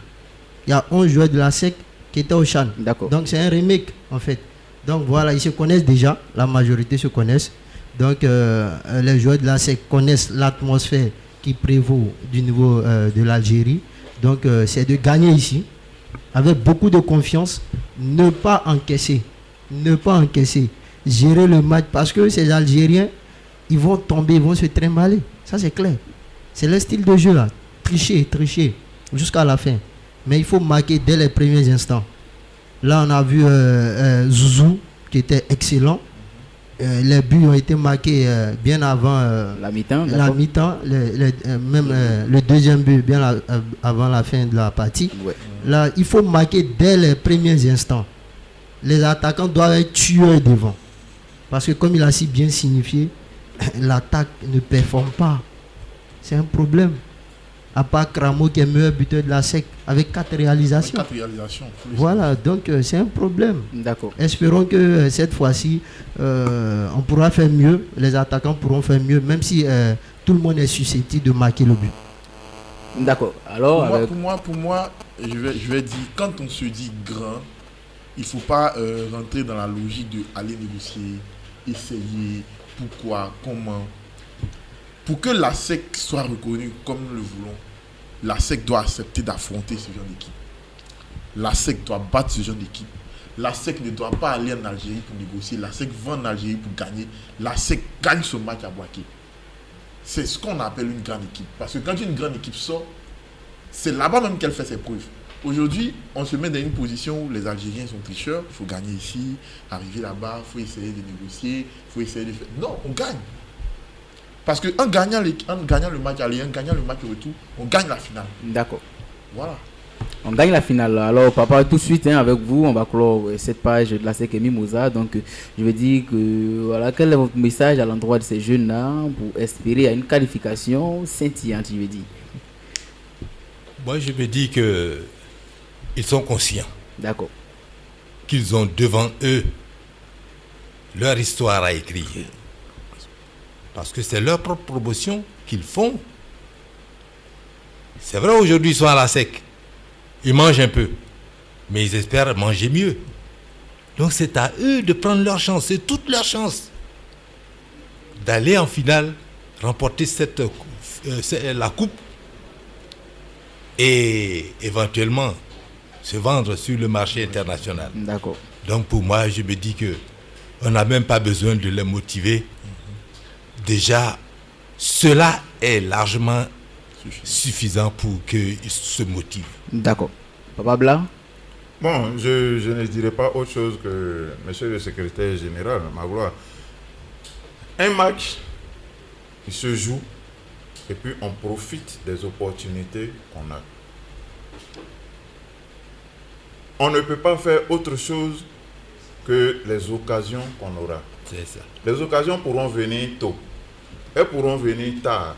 Il y a 11 joueurs de la SEC qui étaient au CHAN. D'accord. Donc c'est un remake en fait. Donc voilà, ils se connaissent déjà, la majorité se connaissent. Donc les joueurs de la SEC connaissent l'atmosphère qui prévaut du niveau de l'Algérie. Donc c'est de gagner ici, avec beaucoup de confiance, ne pas encaisser, gérer le match, parce que ces Algériens, ils vont tomber, ils vont se trimballer, ça c'est clair. C'est le style de jeu là, tricher, jusqu'à la fin. Mais il faut marquer dès les premiers instants. Là on a vu Zouzou, qui était excellent. Les buts ont été marqués bien avant la mi-temps, même le deuxième but bien avant la fin de la partie. Ouais. Là, il faut marquer dès les premiers instants. Les attaquants doivent être tueurs devant. Parce que comme il a si bien signifié, l'attaque ne performe pas. C'est un problème. À part Cramo qui est meilleur buteur de la SEC avec 4 réalisations. Voilà, donc c'est un problème. D'accord. Espérons que cette fois-ci, on pourra faire mieux. Les attaquants pourront faire mieux, même si tout le monde est susceptible de marquer le but. D'accord. Alors, pour moi, je vais dire, quand on se dit grand, il ne faut pas rentrer dans la logique de aller négocier, essayer, pourquoi, comment. Pour que la SEC soit reconnue comme nous le voulons, la SEC doit accepter d'affronter ce genre d'équipe. La SEC doit battre ce genre d'équipe. La SEC ne doit pas aller en Algérie pour négocier. La SEC va en Algérie pour gagner. La SEC gagne ce match à Boaké. C'est ce qu'on appelle une grande équipe. Parce que quand une grande équipe sort, c'est là-bas même qu'elle fait ses preuves. Aujourd'hui, on se met dans une position où les Algériens sont tricheurs. Il faut gagner ici, arriver là-bas, il faut essayer de négocier, il faut essayer de faire... Non, on gagne. Parce qu'en gagnant le match aller, en gagnant le match retour, on gagne la finale. D'accord. Voilà. On gagne la finale. Alors, papa, tout de suite, avec vous, on va clore cette page de la SEC Mimosa. Donc, je veux dire que, voilà, quel est votre message à l'endroit de ces jeunes-là pour espérer à une qualification scintillante, je veux dire? Moi, je me dis qu'ils sont conscients. D'accord. Qu'ils ont devant eux leur histoire à écrire. Parce que c'est leur propre promotion qu'ils font. C'est vrai, aujourd'hui, ils sont à la SEC. Ils mangent un peu. Mais ils espèrent manger mieux. Donc, c'est à eux de prendre leur chance. C'est toute leur chance d'aller en finale, remporter la coupe et éventuellement se vendre sur le marché international. D'accord. Donc, pour moi, je me dis qu'on n'a même pas besoin de les motiver. Déjà, cela est largement suffisant pour qu'ils se motivent. D'accord. Papa Bla? Bon, je ne dirais pas autre chose que monsieur le secrétaire général, Magloire. Un match qui se joue et puis on profite des opportunités qu'on a. On ne peut pas faire autre chose que les occasions qu'on aura. C'est ça. Les occasions pourront venir tôt. Elles pourront venir tard.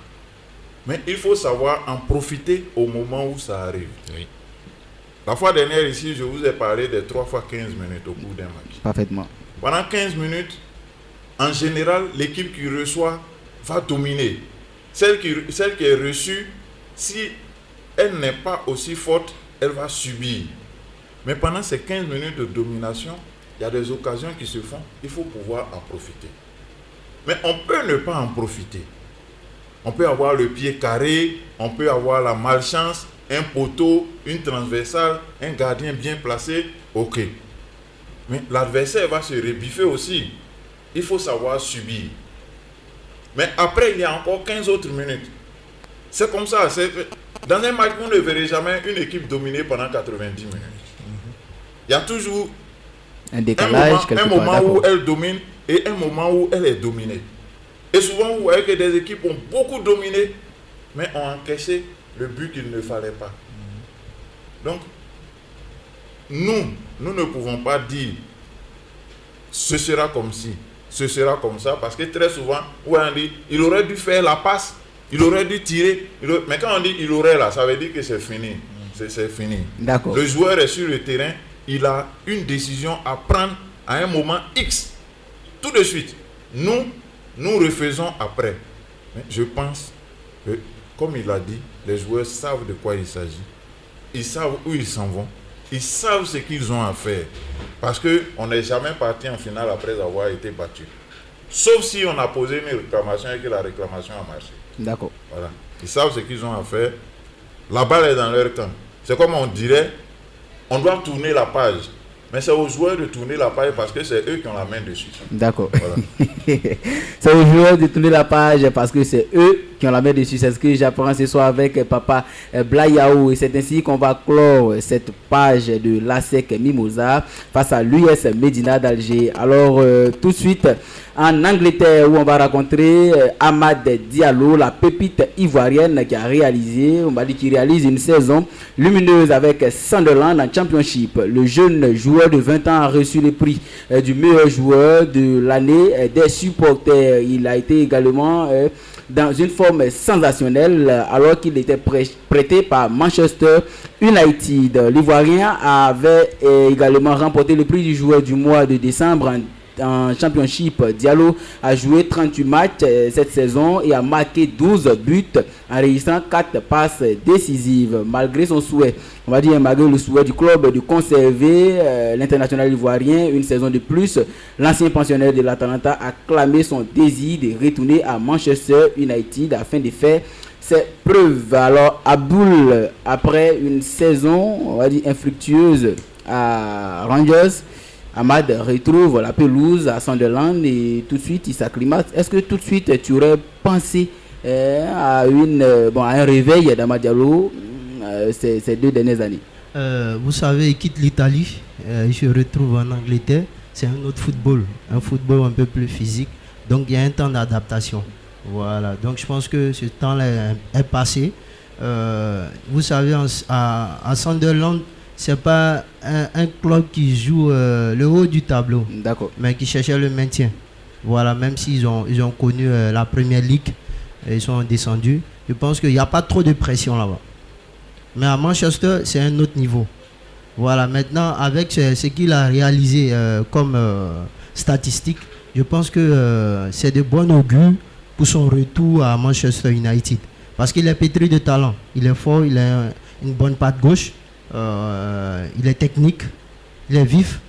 Mais il faut savoir en profiter au moment où ça arrive. Oui. La fois dernière ici, je vous ai parlé des 3 fois 15 minutes au cours d'un match. Parfaitement. Pendant 15 minutes, en général, l'équipe qui reçoit va dominer. Celle qui est reçue, si elle n'est pas aussi forte, elle va subir. Mais pendant ces 15 minutes de domination, il y a des occasions qui se font, il faut pouvoir en profiter. Mais on peut ne pas en profiter. On peut avoir le pied carré, on peut avoir la malchance, un poteau, une transversale, un gardien bien placé, ok. Mais l'adversaire va se rebiffer aussi. Il faut savoir subir. Mais après, il y a encore 15 autres minutes. C'est comme ça. Dans un match, vous ne verrez jamais une équipe dominée pendant 90 minutes. Il y a toujours un décalage, un moment où elle domine et un moment où elle est dominée. Et souvent, vous voyez que des équipes ont beaucoup dominé, mais ont encaissé le but qu'il ne fallait pas. Donc, nous ne pouvons pas dire ce sera comme ci, ce sera comme ça, parce que très souvent, on dit il aurait dû faire la passe, il aurait dû tirer. Mais quand on dit il aurait là, ça veut dire que c'est fini. C'est fini. D'accord. Le joueur est sur le terrain, il a une décision à prendre à un moment X, tout de suite, nous refaisons après. Mais je pense que, comme il a dit, les joueurs savent de quoi il s'agit. Ils savent où ils s'en vont. Ils savent ce qu'ils ont à faire. Parce qu'on n'est jamais parti en finale après avoir été battu. Sauf si on a posé une réclamation et que la réclamation a marché. D'accord. Voilà. Ils savent ce qu'ils ont à faire. La balle est dans leur camp. C'est comme on dirait, on doit tourner la page. Mais c'est aux joueurs de tourner la page parce que c'est eux qui ont la main dessus. D'accord. Voilà. C'est aux joueurs de tourner la page parce que c'est eux qui ont la main dessus. C'est ce que j'apprends ce soir avec Papa Blayao. Et c'est ainsi qu'on va clore cette page de l'ASEC Mimosa face à l'US Medina d'Alger. Alors, tout de suite, en Angleterre, où on va rencontrer Amad Diallo, la pépite ivoirienne qui a réalisé, on va dire qu'il réalise une saison lumineuse avec Sunderland en Championship. Le jeune joueur de 20 ans a reçu le prix du meilleur joueur de l'année des supporters. Il a été également dans une forme sensationnelle alors qu'il était prêté par Manchester United. L'Ivoirien avait également remporté le prix du joueur du mois de décembre en Championship. Diallo a joué 38 matchs cette saison et a marqué 12 buts en réussissant 4 passes décisives. Malgré son souhait, on va dire malgré le souhait du club de conserver l'international ivoirien une saison de plus, l'ancien pensionnaire de l'Atalanta a clamé son désir de retourner à Manchester United afin de faire ses preuves. Alors Aboul, après une saison, on va dire infructueuse à Rangers, Amad retrouve la pelouse à Sunderland et tout de suite il s'acclimate. Est-ce que tout de suite tu aurais pensé à un réveil d'Amad Diallo ces 2 dernières années? Vous savez, il quitte l'Italie, il se retrouve en Angleterre. C'est un autre football, un football un peu plus physique. Donc il y a un temps d'adaptation. Voilà, donc je pense que ce temps-là est passé. Vous savez, à Sunderland, c'est pas un club qui joue le haut du tableau, d'accord, mais qui cherchait le maintien. Voilà, même s'ils ont connu la Premier League, ils sont descendus. Je pense qu'il n'y a pas trop de pression là-bas. Mais à Manchester, c'est un autre niveau. Voilà, maintenant, avec ce qu'il a réalisé comme statistique, je pense que c'est de bon augure pour son retour à Manchester United. Parce qu'il est pétri de talent. Il est fort, il a une bonne patte gauche. Il est technique, il est vif.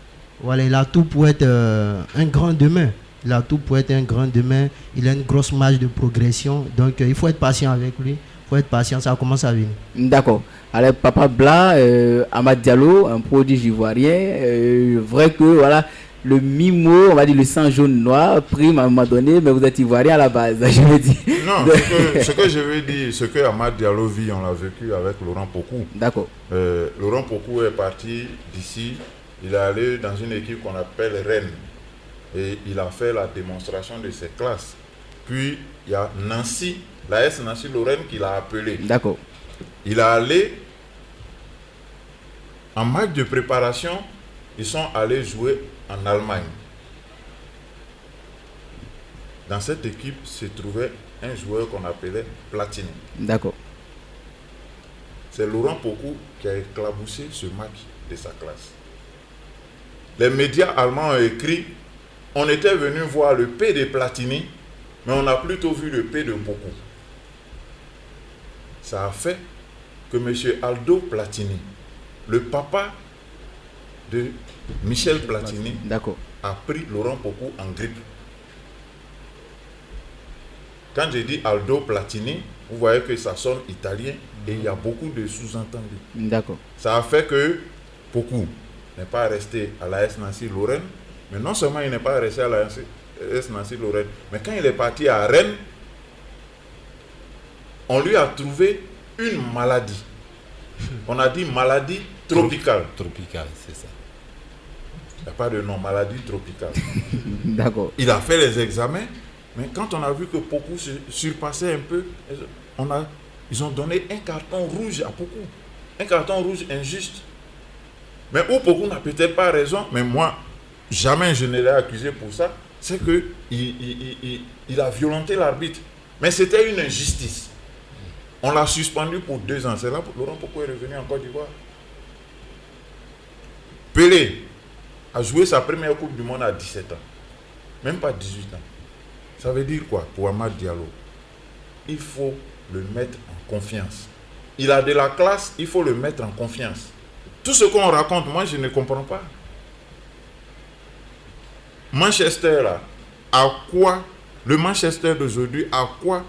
Voilà, il a tout pour être un grand demain. Il a tout pour être un grand demain. Il a une grosse marge de progression. Donc il faut être patient avec lui. Il faut être patient, ça commence à venir. D'accord. Alors Papa Bla, Amad Diallo, un prodige ivoirien. Vrai que voilà, le mimo, on va dire le sang jaune noir, prime à un moment donné, mais vous êtes ivoirien à la base, je veux dire. Non, ce que je veux dire, ce que Amad Diallo vit, on l'a vécu avec Laurent Pokou. D'accord. Laurent Pokou est parti d'ici, il est allé dans une équipe qu'on appelle Rennes. Et il a fait la démonstration de ses classes. Puis, il y a Nancy, l'AS Nancy Lorraine qui l'a appelé. D'accord. Il est allé, en match de préparation, ils sont allés jouer en Allemagne. Dans cette équipe se trouvait un joueur qu'on appelait Platini. D'accord. C'est Laurent Pokou qui a éclaboussé ce match de sa classe. Les médias allemands ont écrit: on était venu voir le P de Platini, mais on a plutôt vu le P de Pokou. Ça a fait que M. Aldo Platini, le papa de Michel Platini, a pris Laurent Pokou en grippe. Quand je dis Aldo Platini, vous voyez que ça sonne italien et il y a beaucoup de sous-entendus. D'accord. Ça a fait que Pokou n'est pas resté à l'AS Nancy Lorraine, mais non seulement il n'est pas resté à l'AS Nancy Lorraine, mais quand il est parti à Rennes, on lui a trouvé une maladie. On a dit maladie tropicale. Tropicale, c'est ça. Il n'y a pas de nom, maladie tropicale. D'accord. Il a fait les examens, mais quand on a vu que Pokou se surpassait un peu, ils ont donné un carton rouge à Pokou. Un carton rouge injuste. Mais où Pokou n'a peut-être pas raison, mais moi, jamais je ne l'ai accusé pour ça, c'est qu'il a violenté l'arbitre. Mais c'était une injustice. On l'a suspendu pour 2 ans. C'est là que Laurent Pokou est revenu en Côte d'Ivoire. Pelé, a joué sa première Coupe du Monde à 17 ans. Même pas 18 ans. Ça veut dire quoi pour Amad Diallo? Il faut le mettre en confiance. Il a de la classe, il faut le mettre en confiance. Tout ce qu'on raconte, moi je ne comprends pas. Manchester là, à quoi, le Manchester d'aujourd'hui, à quoi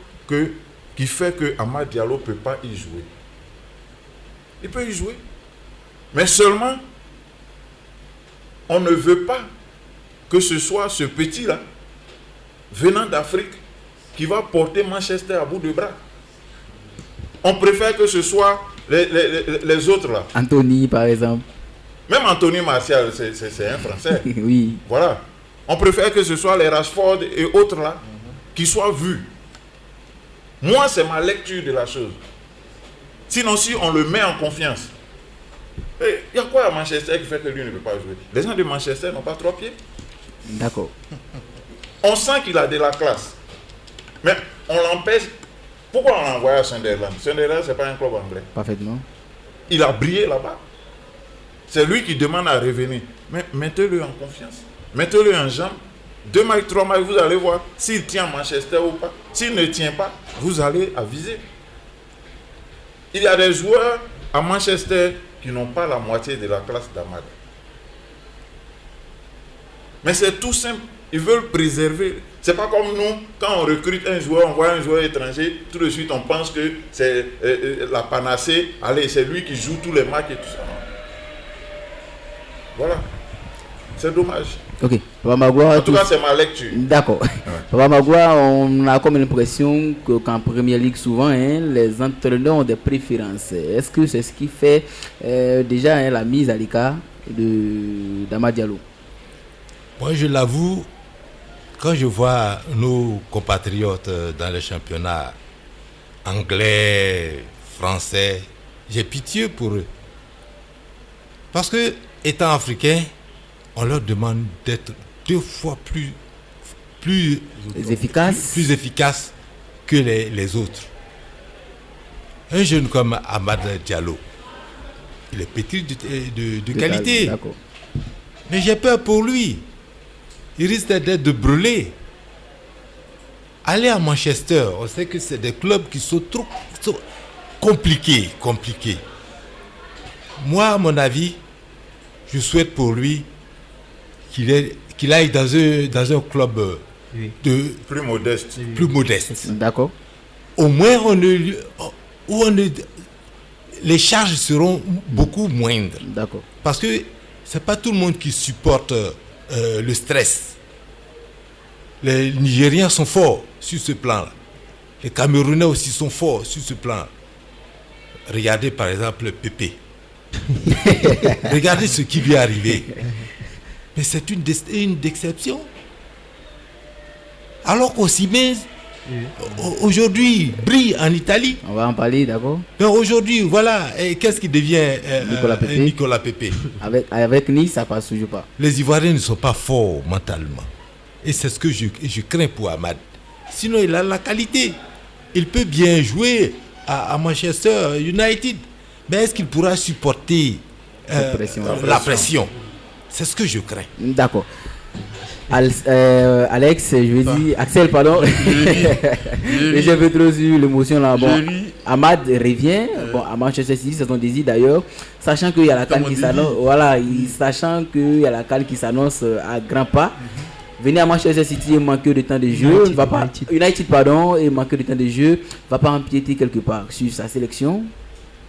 qui fait que Amad Diallo ne peut pas y jouer? Il peut y jouer. Mais seulement, on ne veut pas que ce soit ce petit-là, venant d'Afrique, qui va porter Manchester à bout de bras. On préfère que ce soit les autres là. Anthony, par exemple. Même Anthony Martial, c'est un Français. Oui. Voilà. On préfère que ce soit les Rashford et autres là, qui soient vus. Moi, c'est ma lecture de la chose. Sinon, si on le met en confiance, il y a quoi à Manchester qui fait que lui ne peut pas jouer? Les gens de Manchester n'ont pas 3 pieds. D'accord. On sent qu'il a de la classe. Mais on l'empêche. Pourquoi on l'a envoyé à Sunderland? Sunderland, ce n'est pas un club anglais. Parfaitement. Il a brillé là-bas. C'est lui qui demande à revenir. Mais mettez-le en confiance. Mettez-le en jambe. 2 matchs, 3 matchs, vous allez voir s'il tient Manchester ou pas. S'il ne tient pas, vous allez aviser. Il y a des joueurs à Manchester qui n'ont pas la moitié de la classe d'Amad. Mais c'est tout simple. Ils veulent préserver. C'est pas comme nous, quand on recrute un joueur, on voit un joueur étranger, tout de suite on pense que c'est la panacée. Allez, c'est lui qui joue tous les matchs et tout ça. Voilà. C'est dommage. Ok. Papa Magua, en tout cas, c'est ma lecture. D'accord. Ouais. Papa Magua, on a comme l'impression qu'en Première Ligue, souvent, les entraîneurs ont des préférences. Est-ce que c'est ce qui fait déjà la mise à l'écart d'Amad Diallo? Moi, je l'avoue, quand je vois nos compatriotes dans les championnats anglais, français, j'ai pitié pour eux. Parce que, étant africains, on leur demande d'être 2 fois plus efficaces que les autres. Un jeune comme Amad Diallo, il est pétri de qualité. D'accord. Mais j'ai peur pour lui. Il risque d'être brûlé. Aller à Manchester, on sait que c'est des clubs qui sont trop compliqués. Moi, à mon avis, je souhaite pour lui qu'il aille dans un club plus modeste. D'accord. Au moins, les charges seront beaucoup moindres. D'accord. Parce que c'est pas tout le monde qui supporte le stress. Les Nigériens sont forts sur ce plan-là. Les Camerounais aussi sont forts sur ce plan. Regardez par exemple Pépé. Regardez ce qui lui est arrivé. Mais c'est une déception. Alors qu'Osimhen, aujourd'hui, brille en Italie. On va en parler, d'accord. Mais aujourd'hui, voilà, qu'est-ce qui devient Nicolas Pépé? Avec Nice, ça passe toujours pas. Les Ivoiriens ne sont pas forts mentalement. Et c'est ce que je crains pour Amad. Sinon, il a la qualité. Il peut bien jouer à Manchester United. Mais est-ce qu'il pourra supporter la pression? C'est ce que je crains. D'accord. Alex, je veux dire, Axel, pardon. J'ai vu trop sur l'émotion là. Bon, Amad revient à Manchester City, c'est son désir d'ailleurs, sachant qu'il y a la CAN qui s'annonce. Voilà, sachant qu'il y a la CAN qui s'annonce à grands pas. Venir à Manchester City et manquer de temps de jeu, United, et manquer de temps de jeu, va pas empiéter quelque part sur sa sélection.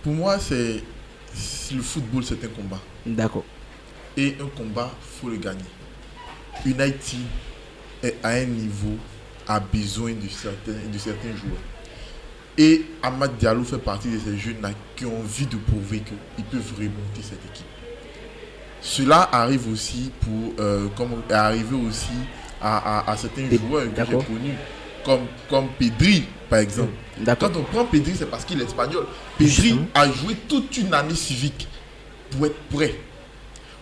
Pour moi, le football, c'est un combat. D'accord. Et un combat, il faut le gagner. United est à un niveau, a besoin de certains joueurs. Et Amad Diallo fait partie de ces jeunes-là qui ont envie de prouver qu'ils peuvent remonter cette équipe. Cela arrive aussi à certains joueurs que j'ai connus, comme Pedri, par exemple. Quand on prend Pedri, c'est parce qu'il est espagnol. Pedri a joué toute une année civique pour être prêt.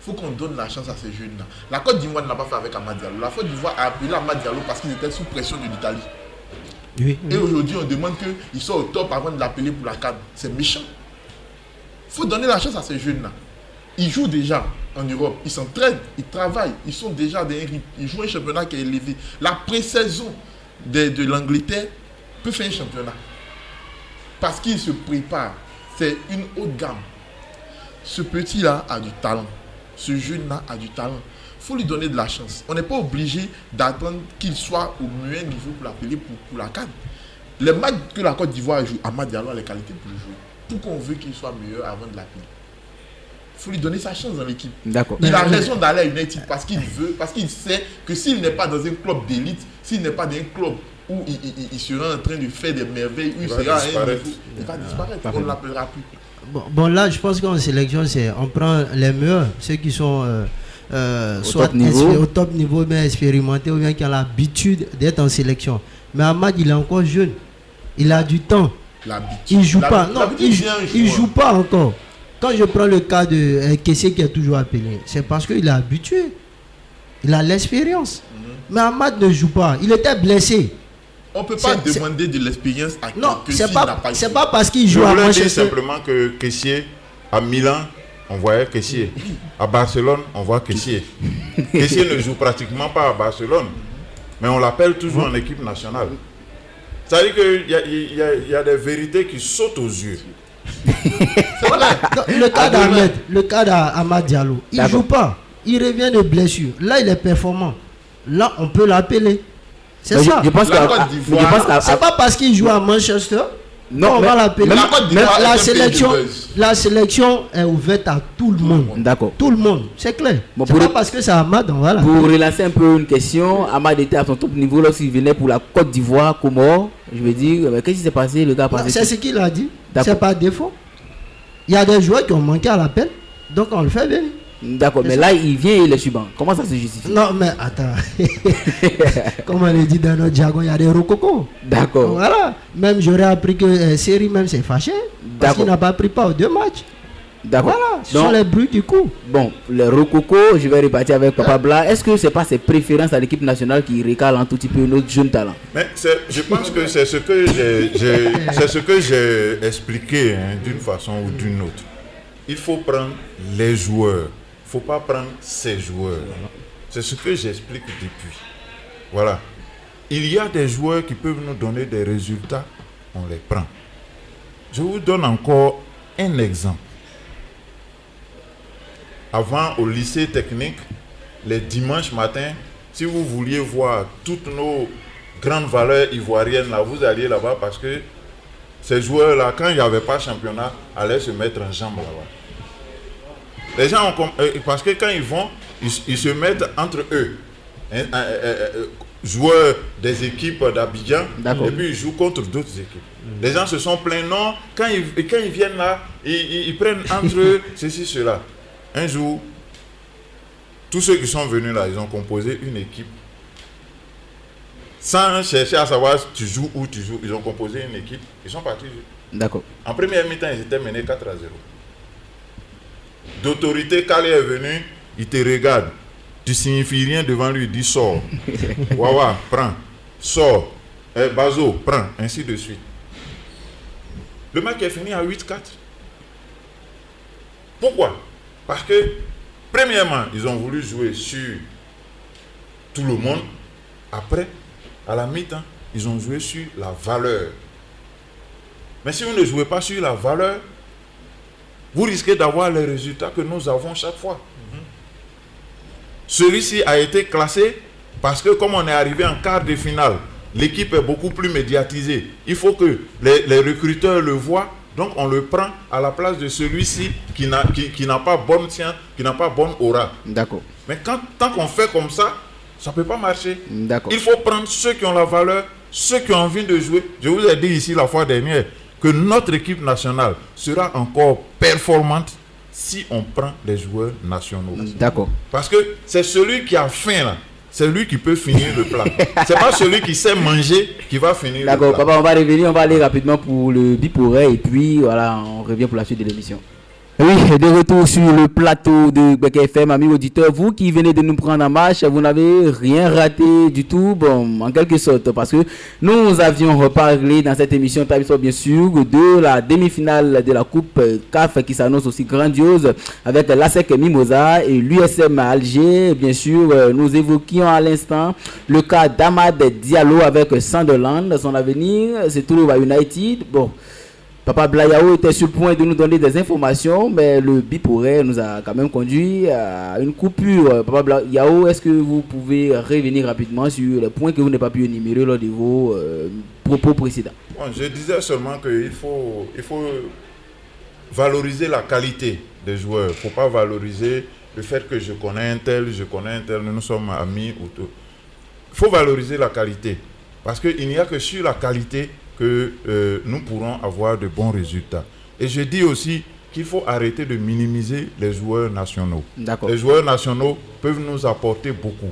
Il faut qu'on donne la chance à ces jeunes-là. La Côte d'Ivoire ne l'a pas fait avec Amad Diallo. La Côte d'Ivoire a appelé Amad Diallo parce qu'ils étaient sous pression de l'Italie. Et aujourd'hui, on demande qu'ils soient au top avant de l'appeler pour la CAN. C'est méchant. Il faut donner la chance à ces jeunes-là. Ils jouent déjà en Europe. Ils s'entraînent, ils travaillent, ils sont déjà dans un rythme. Ils jouent un championnat qui est élevé. La pré-saison de l'Angleterre peut faire un championnat. Parce qu'ils se préparent. C'est une haute gamme. Ce petit-là a du talent. Ce jeune-là a du talent. Il faut lui donner de la chance. On n'est pas obligé d'attendre qu'il soit au meilleur niveau pour l'appeler pour la CAN. Les matchs que la Côte d'Ivoire joue, Amad Diallo a les qualités pour le jouer. Pourquoi on veut qu'il soit meilleur avant de l'appeler? Il faut lui donner sa chance dans l'équipe. D'accord. Il a raison d'aller à United parce qu'il veut, parce qu'il sait que s'il n'est pas dans un club d'élite, s'il n'est pas dans un club où il sera en train de faire des merveilles, où il sera à un niveau, il va disparaître. On ne l'appellera plus. Bon, là, je pense qu'en sélection, on prend les meilleurs, ceux qui sont soit au top niveau, bien expérimentés, ou bien qui ont l'habitude d'être en sélection. Mais Amad, il est encore jeune. Il a du temps. Il joue pas. Non, il joue pas encore. Quand je prends le cas de Kessié qui est toujours appelé, c'est parce qu'il est habitué. Il a l'expérience. Mais Amad ne joue pas. Il était blessé. On ne peut pas demander de l'expérience à quelqu'un s'il n'a pas. C'est pas parce qu'il joue à Manchester. Je voulais dire simplement que Kessié, à Milan, on voyait Kessié. À Barcelone, on voit Kessié. Kessié ne joue pratiquement pas à Barcelone. Mais on l'appelle toujours en équipe nationale. Ça veut dire qu'il y a des vérités qui sautent aux yeux. Le cas d'Amad Diallo, il ne joue pas. Il revient de blessure. Là, il est performant. Là, on peut l'appeler. C'est ça. Je pense c'est pas parce qu'il joue à Manchester. Non, on va l'appeler. La sélection est ouverte à tout le monde. D'accord. Tout le monde, c'est clair. Bon, c'est pas parce que c'est Amad, on va l'appeler. Pour relancer un peu une question, Amad était à son top niveau lorsqu'il venait pour la Côte d'Ivoire, Comores. Je veux dire, qu'est-ce qui s'est passé? Le gars a passé. C'est ce qu'il a dit. C'est pas défaut. Il y a des joueurs qui ont manqué à l'appel, donc on le fait venir. D'accord, mais là il vient et il est suivant. Comment ça se justifie? Non, mais attends. Comme on le dit dans notre jargon, il y a des rococos. D'accord. Voilà. Même j'aurais appris que Série même s'est fâché parce qu'il n'a pas pris part aux 2 matchs. D'accord. Voilà, ce sont les bruits du coup. Bon, les rococos, je vais repartir avec Papa Bla. Est-ce que c'est pas ses préférences à l'équipe nationale qui recalent un tout petit peu notre jeune talent? Mais je pense que c'est ce que j'ai expliqué d'une façon ou d'une autre. Il faut prendre les joueurs. Il ne faut pas prendre ces joueurs. C'est ce que j'explique depuis. Voilà. Il y a des joueurs qui peuvent nous donner des résultats, on les prend. Je vous donne encore un exemple. Avant, au lycée technique, les dimanches matins, si vous vouliez voir toutes nos grandes valeurs ivoiriennes, là, vous alliez là-bas parce que ces joueurs-là, quand il n'y avait pas championnat, allaient se mettre en jambe là-bas. Les gens parce que quand ils vont, ils se mettent entre eux. Joueurs des équipes d'Abidjan, et puis ils jouent contre d'autres équipes. Les gens se sont plaints, non, quand ils viennent là, ils prennent entre eux ceci, cela. Un jour, tous ceux qui sont venus là, ils ont composé une équipe. Sans chercher à savoir si tu joues ou tu joues, ils ont composé une équipe, ils sont partis jouer. D'accord. En première mi-temps, ils étaient menés 4-0. D'autorité, quand il est venu, il te regarde. Tu signifies rien devant lui, il dit sors. Wawa, prends. Sors. Bazo, prends. Ainsi de suite. Le match est fini à 8-4. Pourquoi? Parce que, premièrement, ils ont voulu jouer sur tout le monde. Après, à la mi-temps, ils ont joué sur la valeur. Mais si vous ne jouez pas sur la valeur, vous risquez d'avoir les résultats que nous avons chaque fois. Celui-ci a été classé parce que comme on est arrivé en quart de finale, l'équipe est beaucoup plus médiatisée. Il faut que les recruteurs le voient, donc on le prend à la place de celui-ci qui n'a pas bonne science, qui n'a pas bonne aura. D'accord. Mais tant qu'on fait comme ça, ça ne peut pas marcher. D'accord. Il faut prendre ceux qui ont la valeur, ceux qui ont envie de jouer. Je vous ai dit ici la fois dernière que notre équipe nationale sera encore performante si on prend des joueurs nationaux. D'accord. Parce que c'est celui qui a faim là, c'est lui qui peut finir le plat. C'est pas celui qui sait manger qui va finir le plat. D'accord, papa, on va aller rapidement pour le bip oreille et puis voilà, on revient pour la suite de l'émission. Oui, de retour sur le plateau de Beck FM, amis auditeurs. Vous qui venez de nous prendre en marche, vous n'avez rien raté du tout, bon, en quelque sorte, parce que nous avions reparlé dans cette émission, bien sûr, de la demi-finale de la Coupe CAF qui s'annonce aussi grandiose avec l'ASEC Mimosa et l'USM Alger. Bien sûr, nous évoquions à l'instant le cas d'Amad Diallo avec Sunderland, son avenir se trouve à United. Bon, Papa Blayao était sur le point de nous donner des informations, mais le bipouré nous a quand même conduit à une coupure. Papa Blayao, est-ce que vous pouvez revenir rapidement sur les points que vous n'avez pas pu énumérer lors de vos propos précédents? Bon, je disais seulement qu'il faut valoriser la qualité des joueurs. Il ne faut pas valoriser le fait que je connais un tel, nous sommes amis. Il faut valoriser la qualité. Parce qu'il n'y a que sur la qualité que nous pourrons avoir de bons résultats. Et je dis aussi qu'il faut arrêter de minimiser les joueurs nationaux. Les joueurs nationaux peuvent nous apporter beaucoup.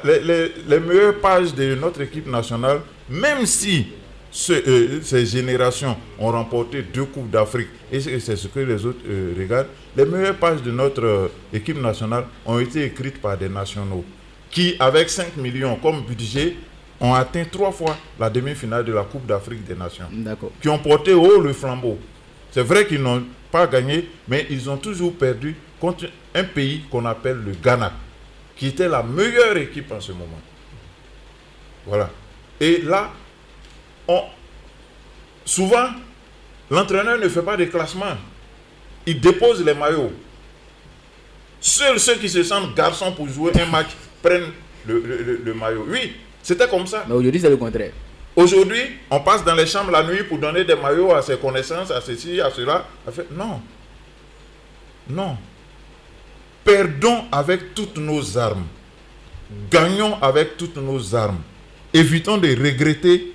Les meilleures pages de notre équipe nationale, même si ces générations ont remporté 2 Coupes d'Afrique, et c'est ce que les autres regardent, les meilleures pages de notre équipe nationale ont été écrites par des nationaux qui, avec 5 millions comme budget, ont atteint 3 fois la demi-finale de la Coupe d'Afrique des Nations, qui ont porté haut le flambeau. C'est vrai qu'ils n'ont pas gagné, mais ils ont toujours perdu contre un pays qu'on appelle le Ghana, qui était la meilleure équipe en ce moment. Voilà. Et là, souvent, l'entraîneur ne fait pas de classement. Il dépose les maillots. Seuls ceux qui se sentent garçons pour jouer un match prennent le maillot. Oui, c'était comme ça. Mais aujourd'hui, c'est le contraire. Aujourd'hui, on passe dans les chambres la nuit pour donner des maillots à ses connaissances, à ceci, à cela. Non. Non. Perdons avec toutes nos armes. Gagnons avec toutes nos armes. Évitons de regretter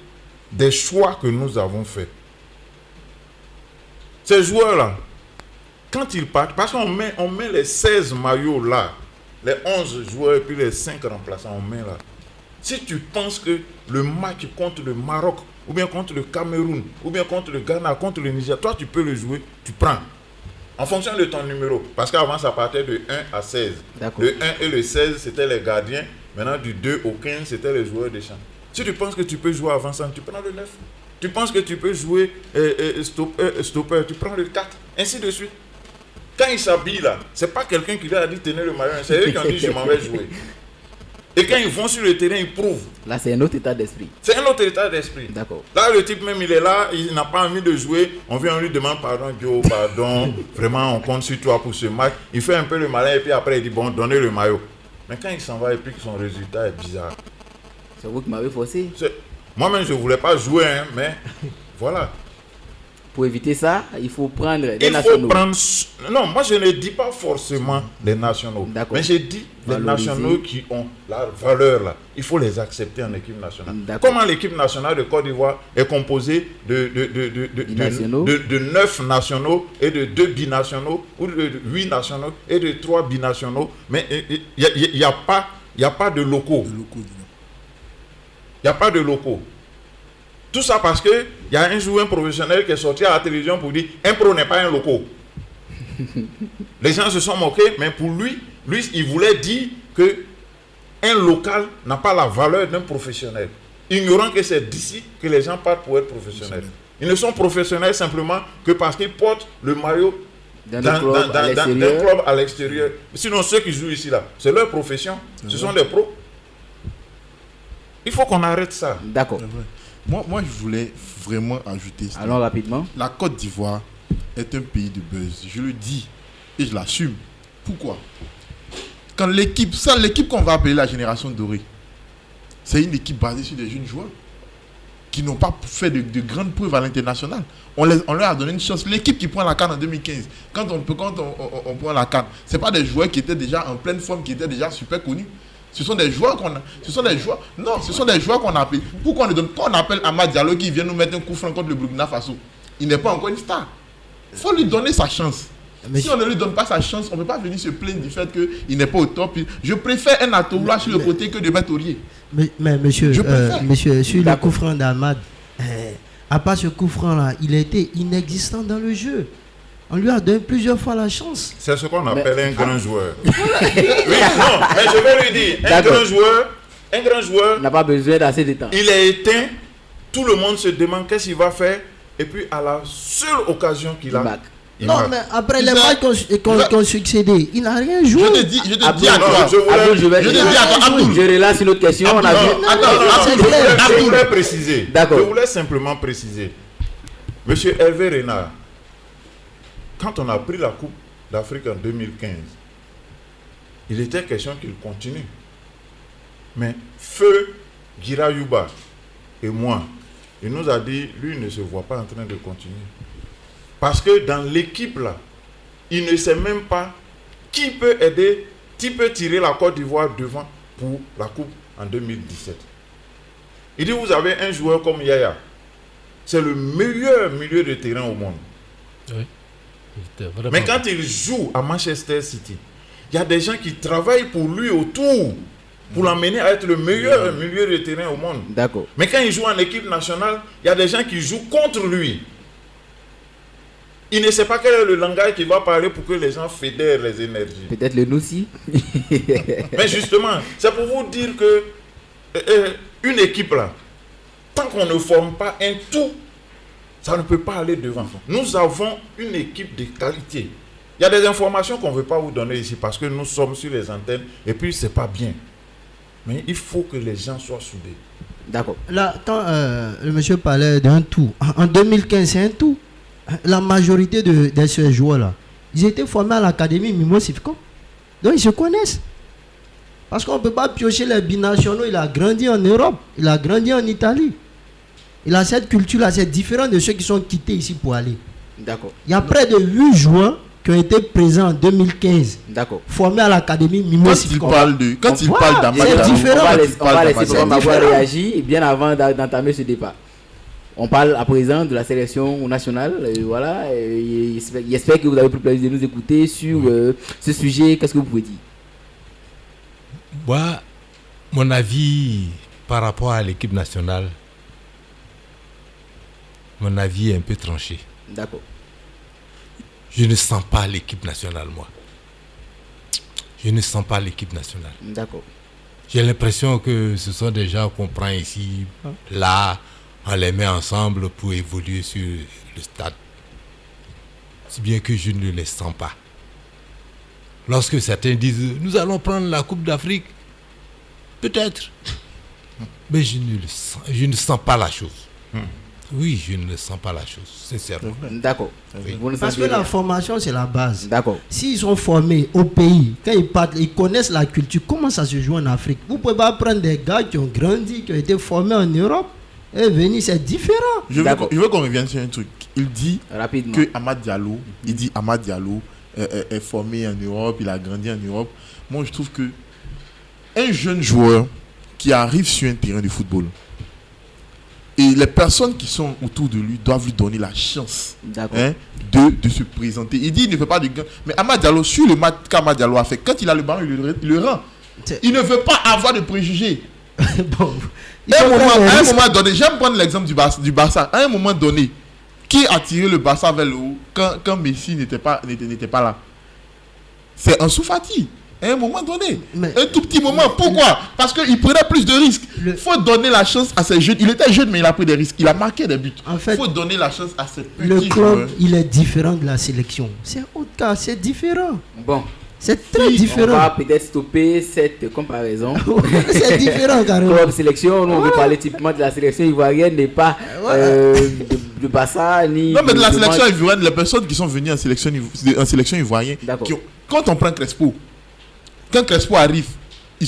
des choix que nous avons faits. Ces joueurs-là, quand ils partent, parce qu'on met les 16 maillots là, les 11 joueurs et puis les 5 remplaçants, on met là. Si tu penses que le match contre le Maroc, ou bien contre le Cameroun, ou bien contre le Ghana, contre le Niger, toi tu peux le jouer, tu prends. En fonction de ton numéro. Parce qu'avant ça partait de 1 à 16. Le 1 et le 16 c'était les gardiens. Maintenant du 2 au 15 c'était les joueurs des champs. Si tu penses que tu peux jouer avançant, tu prends le 9. Tu penses que tu peux jouer stopper, tu prends le 4. Ainsi de suite. Quand ils s'habillent là, c'est pas quelqu'un qui leur a dit tenez le maillot, c'est eux qui ont dit je m'en vais jouer. Et quand ils vont sur le terrain, ils prouvent. Là, c'est un autre état d'esprit. C'est un autre état d'esprit. D'accord. Là, le type même, il est là, il n'a pas envie de jouer. On vient, on lui demande pardon, Joe, pardon. Vraiment, on compte sur toi pour ce match. Il fait un peu le malin et puis après, il dit bon, donnez le maillot. Mais quand il s'en va et puis que son résultat est bizarre. C'est vous qui m'avez forcé. Moi-même, je ne voulais pas jouer, hein, mais voilà. Pour éviter ça, il faut prendre des nationaux. Non, moi je ne dis pas forcément les nationaux. Mais je dis les nationaux qui ont la valeur là. Il faut les accepter en équipe nationale. Comment l'équipe nationale de Côte d'Ivoire est composée de 9 nationaux et de 2 binationaux, ou de 8 nationaux et de 3 binationaux. Mais il n'y a pas de locaux. Il n'y a pas de locaux. Tout ça parce qu'il y a un joueur professionnel qui est sorti à la télévision pour dire un pro n'est pas un loco. Les gens se sont moqués, mais pour lui, il voulait dire que un local n'a pas la valeur d'un professionnel. Ignorant que c'est d'ici que les gens partent pour être professionnels. Ils ne sont professionnels simplement que parce qu'ils portent le maillot d'un club à l'extérieur. Sinon, ceux qui jouent ici, là, c'est leur profession. Ce sont des pros. Il faut qu'on arrête ça. D'accord. Moi, je voulais vraiment ajouter ça. Allons rapidement. La Côte d'Ivoire est un pays de buzz. Je le dis et je l'assume. Pourquoi? Quand l'équipe qu'on va appeler la génération dorée, c'est une équipe basée sur des jeunes joueurs qui n'ont pas fait de grandes preuves à l'international. On leur a donné une chance. L'équipe qui prend la CAN en 2015, quand on prend la CAN, ce n'est pas des joueurs qui étaient déjà en pleine forme, qui étaient déjà super connus. Ce sont des joueurs qu'on appelle. Pourquoi on appelle Amad Diallo qui vient nous mettre un coup franc contre le Burkina Faso? Il n'est pas encore une star. Il faut lui donner sa chance. Mais si on ne lui donne pas sa chance, on ne peut pas venir se plaindre du fait qu'il n'est pas au top. Je préfère un Atoula sur le côté que de mettre Aurier. Mais monsieur, sur le coup franc d'Amad, à part ce coup franc là, il a été inexistant dans le jeu. On lui a donné plusieurs fois la chance. C'est ce qu'on appelle un grand joueur. Oui, non, mais je vais lui dire, un grand joueur n'a pas besoin d'assez de temps. Il est éteint, tout le monde se demande qu'est-ce qu'il va faire, et puis à la seule occasion qu'il a, il non, marque. mais après les matchs qui ont succédé, il n'a rien joué. Je te dis à toi. Je relance une autre question. Je voulais préciser. D'accord. Je voulais simplement préciser. Monsieur Hervé Renard, quand on a pris la Coupe d'Afrique en 2015, il était question qu'il continue. Mais Feu Girayuba et moi, il nous a dit, lui ne se voit pas en train de continuer. Parce que dans l'équipe là, il ne sait même pas qui peut aider, qui peut tirer la Côte d'Ivoire devant pour la Coupe en 2017. Il dit, vous avez un joueur comme Yaya. C'est le meilleur milieu de terrain au monde. Oui. Mais quand il joue à Manchester City, il y a des gens qui travaillent pour lui autour, pour l'amener à être le meilleur milieu de terrain au monde. D'accord. Mais quand il joue en équipe nationale, il y a des gens qui jouent contre lui. Il ne sait pas quel est le langage qu'il va parler pour que les gens fédèrent les énergies. Peut-être le Noussi. Mais justement, c'est pour vous dire que une équipe là, tant qu'on ne forme pas un tout, ça ne peut pas aller devant. Nous avons une équipe de qualité. Il y a des informations qu'on ne veut pas vous donner ici parce que nous sommes sur les antennes et puis c'est pas bien. Mais il faut que les gens soient soudés. D'accord. Là, quand le monsieur parlait d'un tout, en 2015, c'est un tout. La majorité de ces joueurs-là, ils étaient formés à l'académie Mimo Sifko. Donc ils se connaissent. Parce qu'on ne peut pas piocher les binationaux. Il a grandi en Europe, il a grandi en Italie. Il a cette culture-là, c'est différent de ceux qui sont quittés ici pour aller. D'accord. Il y a près de 8 joueurs qui ont été présents en 2015. D'accord. Formés à l'académie Mimo Sifko. Quand il parle d'Amad c'est Diallo, différent. On va laisser Thomas avoir différent. réagi bien avant d'entamer ce débat. On parle à présent de la sélection nationale. Voilà. J'espère que vous avez pris le plaisir de nous écouter sur ce sujet. Qu'est-ce que vous pouvez dire? Moi, mon avis par rapport à l'équipe nationale, mon avis est un peu tranché. D'accord. Je ne sens pas l'équipe nationale, moi. Je ne sens pas l'équipe nationale. D'accord. J'ai l'impression que ce sont des gens qu'on prend ici, là, on les met ensemble pour évoluer sur le stade. Si bien que je ne les sens pas. Lorsque certains disent, nous allons prendre la Coupe d'Afrique, peut-être. Mais je ne sens pas la chose. Oui, je ne sens pas la chose, sincèrement. D'accord. Oui. Parce que la formation, c'est la base. D'accord. S'ils sont formés au pays, quand ils partent, ils connaissent la culture, comment ça se joue en Afrique. Vous ne pouvez pas prendre des gars qui ont grandi, qui ont été formés en Europe, et venir, c'est différent. Je veux qu'on revienne sur un truc. Il dit rapidement que Amad Diallo, est formé en Europe, il a grandi en Europe. Moi, je trouve que un jeune joueur qui arrive sur un terrain de football, et les personnes qui sont autour de lui doivent lui donner la chance de se présenter. Il dit qu'il ne fait pas de gain. Mais Amad Diallo, sur le match qu'Amad Diallo a fait, quand il a le ballon, il le rend. Il ne veut pas avoir de préjugés. Bon, À un moment donné, j'aime prendre l'exemple du Barça. À un moment donné, qui a tiré le Barça vers le haut quand Messi n'était pas là? C'est Ansu Fati. À un moment donné, un tout petit moment. Pourquoi? Parce qu'il prenait plus de risques. Il faut donner la chance à ces jeunes. Il était jeune, mais il a pris des risques. Il a marqué des buts. En fait, il faut donner la chance à ces petits le club, joueurs. il est différent de la sélection. C'est autre cas, c'est différent. Bon. C'est très différent. On va peut-être stopper cette comparaison. C'est différent, carrément. Club sélection, nous on veut parler typiquement de la sélection ivoirienne, n'est pas de Bassa ni. Non, mais de la sélection ivoirienne, les personnes qui sont venues en sélection ivoirienne, quand on prend Crespo, quand Crespo arrive, il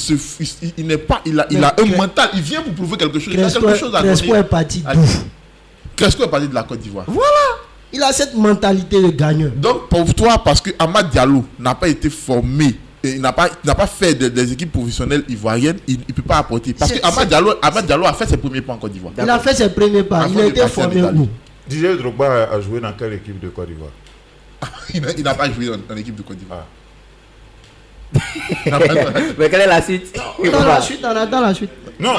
a un mental, il vient pour prouver quelque chose. Crespo, il a quelque chose à donner. Crespo est parti Crespo est parti de la Côte d'Ivoire. Voilà. Il a cette mentalité de gagneur. Donc pour toi, parce que Amad Diallo n'a pas été formé, il n'a pas fait des équipes professionnelles ivoiriennes, il ne peut pas apporter. Parce que Amad Diallo a fait ses premiers pas en Côte d'Ivoire. Il a fait ses premiers pas. Il a été formé où? Didier Drogba a joué dans quelle équipe de Côte d'Ivoire? Il n'a pas joué en équipe de Côte d'Ivoire. Mais quelle est la suite? Dans la suite, dans la suite. Non,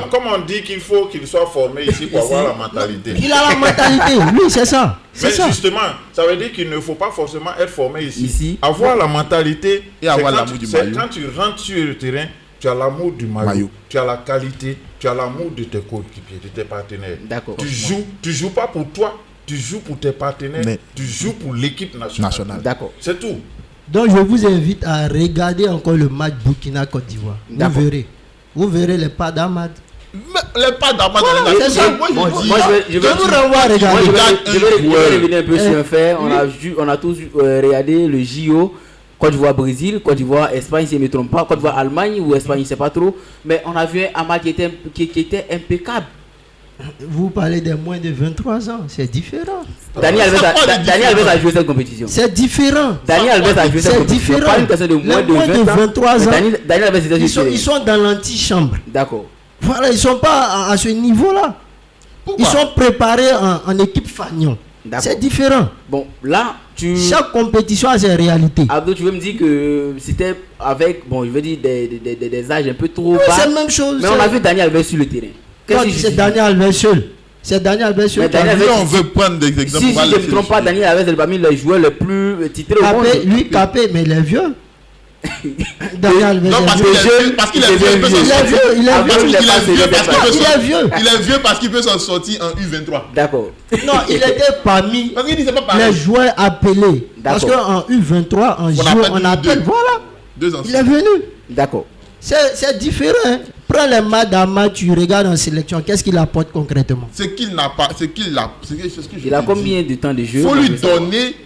comme on dit qu'il faut qu'il soit formé ici pour avoir la mentalité. Il a la mentalité, oui, c'est ça. Mais justement, ça veut dire qu'il ne faut pas forcément être formé ici. Avoir la mentalité et avoir l'amour du maillot. Quand tu rentres sur le terrain, tu as l'amour du maillot, tu as la qualité, tu as l'amour de tes coéquipiers, de tes partenaires. D'accord. Tu joues pas pour toi, tu joues pour tes partenaires, tu joues pour l'équipe nationale. D'accord. C'est tout. Donc je vous invite à regarder encore le match Burkina-Côte d'Ivoire. Vous verrez les pas d'Amad. Les pas d'Amad. Je vais revenir un peu sur un fait. On a tous regardé le JO. Côte d'Ivoire-Brésil, Côte d'Ivoire-Espagne, si je ne me trompe pas, Côte d'Ivoire-Allemagne ou Espagne, je ne sais pas trop. Mais on a vu un Amad qui était impeccable. Vous parlez des moins de 23 ans, c'est différent. Daniel Alves a joué cette compétition. C'est différent. Daniel Alves a joué cette compétition. C'est différent. Pas une question de moins de 23 ans. Daniel Alves ils sont dans l'antichambre. D'accord. Voilà, ils ne sont pas à ce niveau-là. Ils sont préparés en équipe fagnon. C'est différent. Bon, là, chaque compétition a ses réalités. Abdou, tu veux me dire que c'était avec, bon, je veux dire, des âges un peu trop bas. C'est la même chose. Mais on a vu Daniel Alves sur le terrain. C'est Daniel Alves seul. C'est Daniel Alves seul. On veut prendre des exemples. Si je ne me trompe pas, Daniel Alves est parmi les joueurs les plus titrés au monde. Lui, Capé, mais il est vieux. Daniel Alves parce qu'il est vieux. Il est vieux parce qu'il peut s'en sortir en U23. D'accord. Non, il était parmi les joueurs appelés. Parce qu'en U23, on appelle. Voilà. Il est venu. D'accord. C'est différent. Hein. Prends les Madama, tu regardes en sélection, qu'est-ce qu'il apporte concrètement? Ce qu'il n'a pas, il a combien de temps de jeu?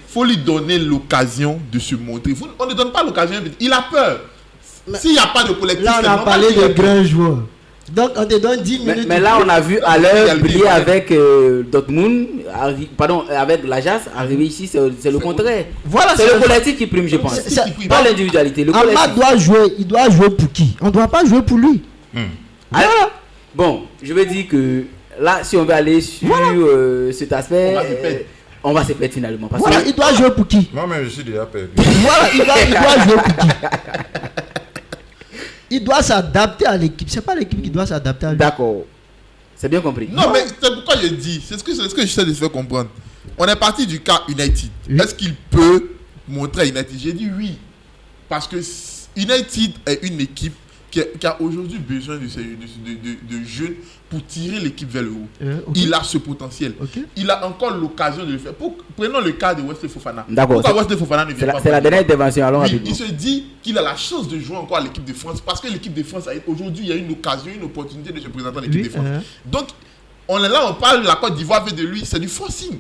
Faut lui donner l'occasion de se montrer. On ne donne pas l'occasion, il a peur. S'il n'y a pas de collectif, là on a parlé de grands joueurs. Donc on te donne 10 minutes. Mais là on a vu à l'heure briller avec Dortmund, avec l'Ajax, arriver ici, c'est le contraire. Voilà, c'est le collectif qui prime, je pense. Pas l'individualité. Amad doit jouer, il doit jouer pour qui? On ne doit pas jouer pour lui. Voilà. Bon, je veux dire que là, si on veut aller sur cet aspect, on va se perdre finalement. Parce que il doit jouer pour qui? Moi-même, je suis déjà perdu. Voilà, il doit jouer pour qui? Il doit s'adapter à l'équipe. C'est pas l'équipe qui doit s'adapter à lui. D'accord. C'est bien compris. Non, mais c'est pourquoi je dis. C'est ce que j'essaie de se faire comprendre. On est parti du cas United. Oui. Est-ce qu'il peut montrer à United? J'ai dit oui. Parce que United est une équipe qui a aujourd'hui besoin de jeunes pour tirer l'équipe vers le haut. Okay. Il a ce potentiel. Okay. Il a encore l'occasion de le faire. Prenons le cas de Wesley Fofana. D'accord. Pourquoi Wesley Fofana ne vient pas? C'est la dernière intervention. Alors il se dit qu'il a la chance de jouer encore à l'équipe de France parce que l'équipe de France, aujourd'hui, il y a une occasion, une opportunité de se présenter à l'équipe de France. Donc, on est là, on parle de la Côte d'Ivoire fait de lui, c'est du forcing.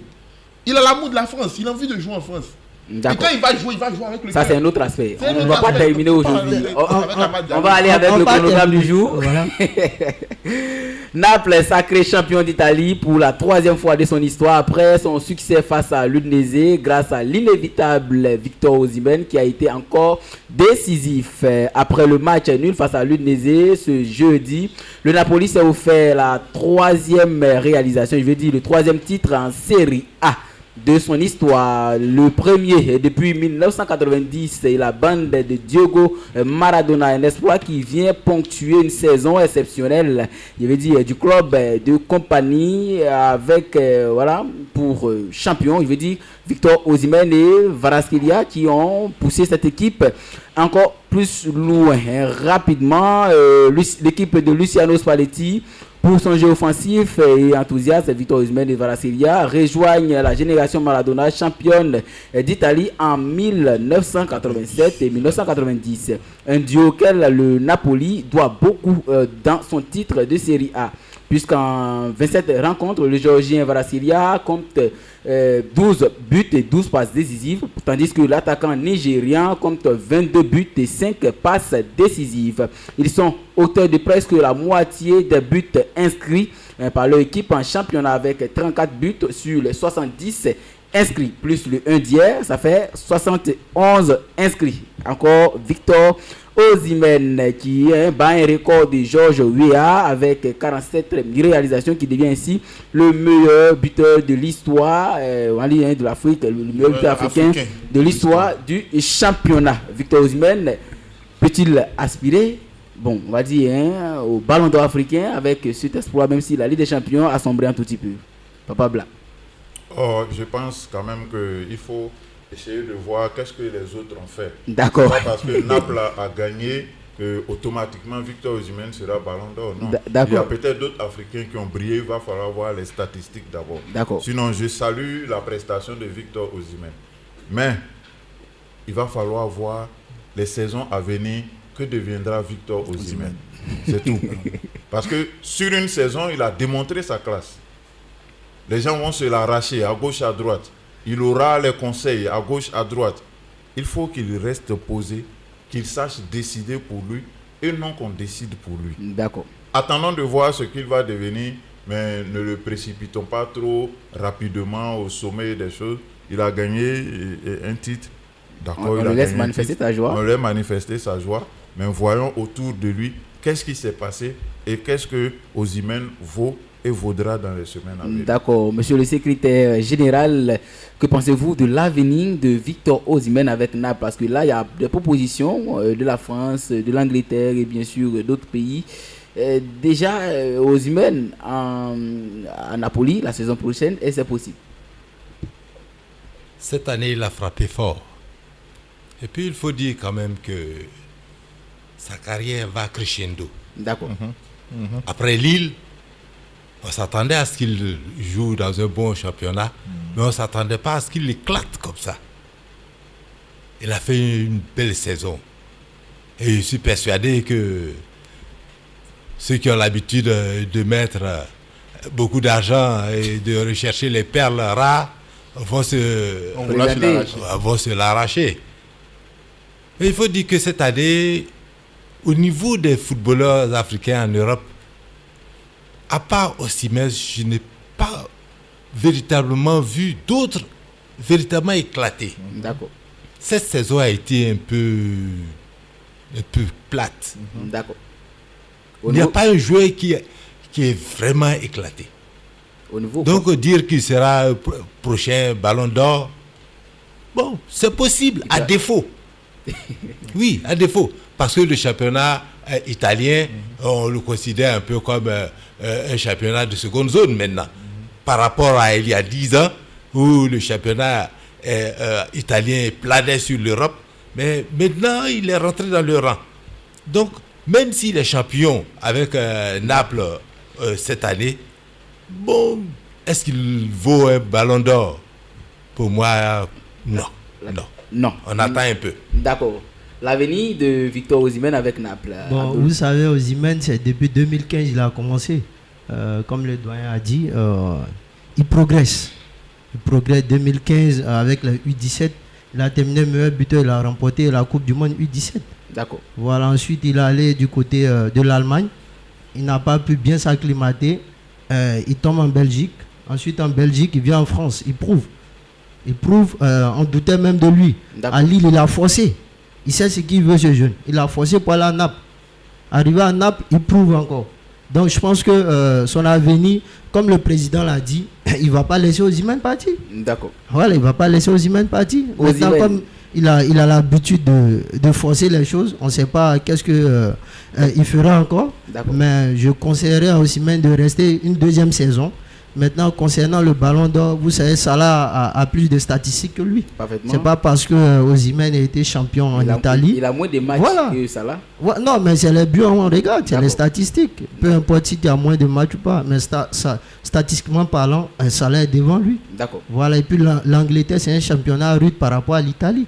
Il a l'amour de la France, il a envie de jouer en France. Et quand il va jouer avec le ça, c'est un autre aspect. On ne va pas terminer aujourd'hui. On va aller avec le chronogramme du jour. Voilà. Naples est sacré champion d'Italie pour la 3e fois de son histoire après son succès face à l'Udinese grâce à l'inévitable Victor Osimhen qui a été encore décisif. Après le match nul face à l'Udinese ce jeudi, le Napoli s'est offert la 3e réalisation, je veux dire le 3e titre en Série A de son histoire, le premier depuis 1990 et la bande de Diego Maradona, un exploit qui vient ponctuer une saison exceptionnelle, je veux dire du club de compagnie avec pour champion, je veux dire Victor Osimhen et Kvaratskhelia qui ont poussé cette équipe encore plus loin. Rapidement, l'équipe de Luciano Spalletti, pour son jeu offensif et enthousiaste, Victor Osimhen et Kvaratskhelia rejoignent la génération Maradona, championne d'Italie en 1987 et 1990. Un duo auquel le Napoli doit beaucoup dans son titre de Série A. Puisqu'en 27 rencontres, le Géorgien Kvaratskhelia compte 12 buts et 12 passes décisives, tandis que l'attaquant nigérian compte 22 buts et 5 passes décisives. Ils sont auteurs de presque la moitié des buts inscrits par leur équipe en championnat avec 34 buts sur les 70 inscrits, plus le 1 d'hier, ça fait 71 inscrits. Encore Victor Osimhen qui bat un record de Georges Weah avec 47 réalisations, qui devient ainsi le meilleur buteur de l'histoire de l'Afrique, le meilleur buteur africain de l'histoire du championnat. Victor Osimhen peut-il aspirer, on va dire, au Ballon d'Or africain avec cet exploit, même si la Ligue des Champions a sombré un tout petit peu? Papa Blanc. Je pense quand même qu'il faut essayer de voir qu'est-ce que les autres ont fait. D'accord. Pas parce que Naples a gagné que automatiquement Victor Osimhen sera Ballon d'Or. Non. D'accord. Il y a peut-être d'autres Africains qui ont brillé. Il va falloir voir les statistiques d'abord. D'accord. Sinon, je salue la prestation de Victor Osimhen. Mais il va falloir voir les saisons à venir. Que deviendra Victor Osimhen? C'est tout. Parce que sur une saison, il a démontré sa classe. Les gens vont se l'arracher à gauche, à droite. Il aura les conseils à gauche, à droite. Il faut qu'il reste posé, qu'il sache décider pour lui et non qu'on décide pour lui. D'accord. Attendons de voir ce qu'il va devenir, mais ne le précipitons pas trop rapidement au sommet des choses. Il a gagné un titre. D'accord, on le laisse manifester sa joie. On laisse manifester sa joie, mais voyons autour de lui qu'est-ce qui s'est passé et qu'est-ce que Osimhen vaut et vaudra dans les semaines à venir. D'accord. Monsieur le secrétaire général, que pensez-vous de l'avenir de Victor Osimhen avec Naples? Parce que là, il y a des propositions de la France, de l'Angleterre et bien sûr d'autres pays. Déjà, Osimhen à Napoli la saison prochaine, est-ce c'est possible? Cette année, il a frappé fort. Et puis, il faut dire quand même que sa carrière va crescendo. D'accord. Après Lille, on s'attendait à ce qu'il joue dans un bon championnat, mais on ne s'attendait pas à ce qu'il éclate comme ça. Il a fait une belle saison. Et je suis persuadé que ceux qui ont l'habitude de mettre beaucoup d'argent et de rechercher les perles rares vont se l'arracher. Mais il faut dire que cette année, au niveau des footballeurs africains en Europe, à part Osimhen, je n'ai pas véritablement vu d'autres véritablement éclater. D'accord. Cette saison a été un peu plate. D'accord. Il n'y a pas un joueur qui est vraiment éclaté. Donc dire qu'il sera prochain Ballon d'Or, bon, c'est possible, à défaut. Oui, à défaut. Parce que le championnat italien, on le considère un peu comme un championnat de seconde zone maintenant. Par rapport à il y a 10 ans, où le championnat italien planait sur l'Europe, mais maintenant il est rentré dans le rang. Donc, même s'il est champion avec Naples cette année, bon, est-ce qu'il vaut un Ballon d'Or? Pour moi, non. On attend un peu. D'accord. L'avenir de Victor Osimhen avec Naples. Bon, vous savez, Osimhen, c'est depuis 2015 il a commencé. Comme le doyen a dit, il progresse. Il progresse 2015 avec la U17. Il a terminé meilleur buteur, il a remporté la Coupe du Monde U17. D'accord. Voilà, ensuite il est allé du côté de l'Allemagne. Il n'a pas pu bien s'acclimater. Il tombe en Belgique. Ensuite en Belgique, il vient en France. Il prouve. On doutait même de lui. À Lille, il a forcé. Il sait ce qu'il veut, ce jeune. Il a forcé pour aller à Naples. Arrivé à Naples, il prouve encore. Donc je pense que son avenir, comme le président l'a dit, il ne va pas laisser Osimhen partir. D'accord. Voilà, il ne va pas laisser Osimhen partir. Maintenant, comme il a l'habitude de forcer les choses, on ne sait pas qu'est-ce qu'il fera encore. Mais je conseillerais à Osimhen de rester une deuxième saison. Maintenant, concernant le Ballon d'Or, vous savez, Salah a plus de statistiques que lui. C'est pas parce que Osimhen a été champion en Italie. Il a moins de matchs que Salah. Non, mais c'est les buts, on regarde, c'est les statistiques. Peu importe si tu as moins de matchs ou pas, mais statistiquement parlant, Salah est devant lui. D'accord. Voilà, et puis l'Angleterre, c'est un championnat rude par rapport à l'Italie.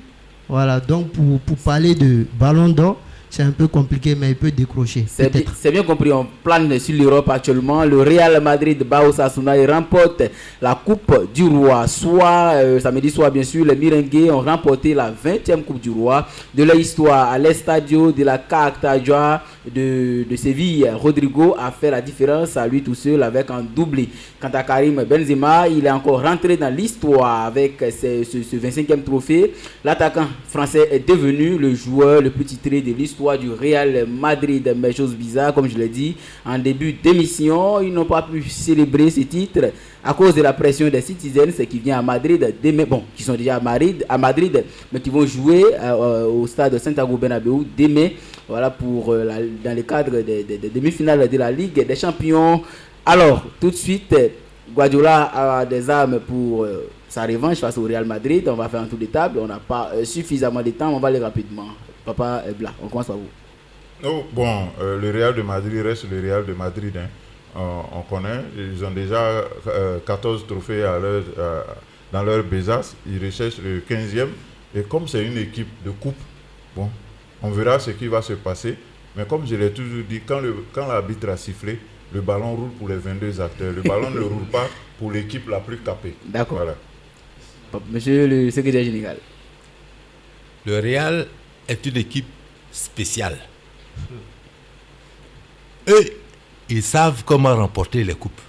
Voilà, donc pour parler de Ballon d'Or, c'est un peu compliqué, mais il peut décrocher. C'est bien compris. On plane sur l'Europe actuellement. Le Real Madrid bat Osasuna et remporte la Coupe du Roi. Soit samedi soir, bien sûr, les Merengues ont remporté la 20e Coupe du Roi de leur histoire à l'Estadio de la Cartagena de Séville, Rodrigo, a fait la différence à lui tout seul avec un doublé. Quant à Karim Benzema, il est encore rentré dans l'histoire avec ce 25e trophée. L'attaquant français est devenu le joueur le plus titré de l'histoire du Real Madrid. Mais chose bizarre, comme je l'ai dit en début d'émission, ils n'ont pas pu célébrer ce titre à cause de la pression des Citizens qui vient à Madrid demain, qui sont déjà à Madrid, mais qui vont jouer au stade Santiago Bernabéu demain, voilà, pour dans le cadre des demi-finales de la Ligue des Champions. Alors, tout de suite, Guardiola a des armes pour sa revanche face au Real Madrid. On va faire un tour de table, on n'a pas suffisamment de temps, on va aller rapidement. Papa Bla, on commence par vous. Oh, bon, le Real de Madrid reste le Real de Madrid, hein. On connaît, ils ont déjà 14 trophées dans leur besace, ils recherchent le 15e, et comme c'est une équipe de coupe, bon, on verra ce qui va se passer, mais comme je l'ai toujours dit, quand l'arbitre a sifflé, le ballon roule pour les 22 acteurs, le ballon ne roule pas pour l'équipe la plus capée. D'accord. Voilà. Monsieur le secrétaire général. Le Real est une équipe spéciale. Eux, ils savent comment remporter les coupes.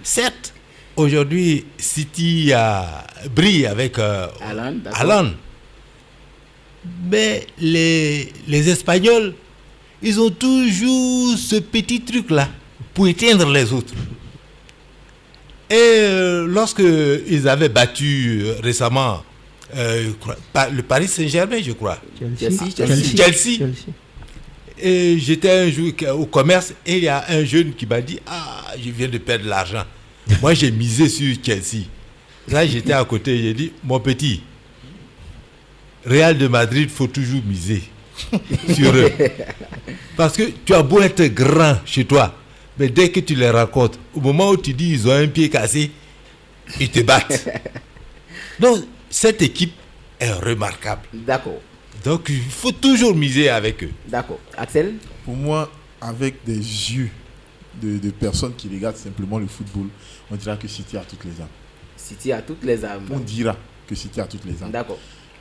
Certes, aujourd'hui, City brille avec Haaland. Mais les Espagnols, ils ont toujours ce petit truc-là pour éteindre les autres. Et lorsque ils avaient battu récemment le Paris Saint-Germain, je crois. Chelsea. Et j'étais un jour au commerce et il y a un jeune qui m'a dit « Ah, je viens de perdre de l'argent. » Moi, j'ai misé sur Chelsea. Là, j'étais à côté, j'ai dit « Mon petit, Real de Madrid, il faut toujours miser sur eux. Parce que tu as beau être grand chez toi, mais dès que tu les rencontres, au moment où tu dis ils ont un pied cassé, ils te battent. » Donc, cette équipe est remarquable. D'accord. Donc, il faut toujours miser avec eux. D'accord. Axel? Pour moi, avec des yeux de personnes qui regardent simplement le football, on dira que City a toutes les armes. City a toutes les armes. On dira que City a toutes les armes. D'accord.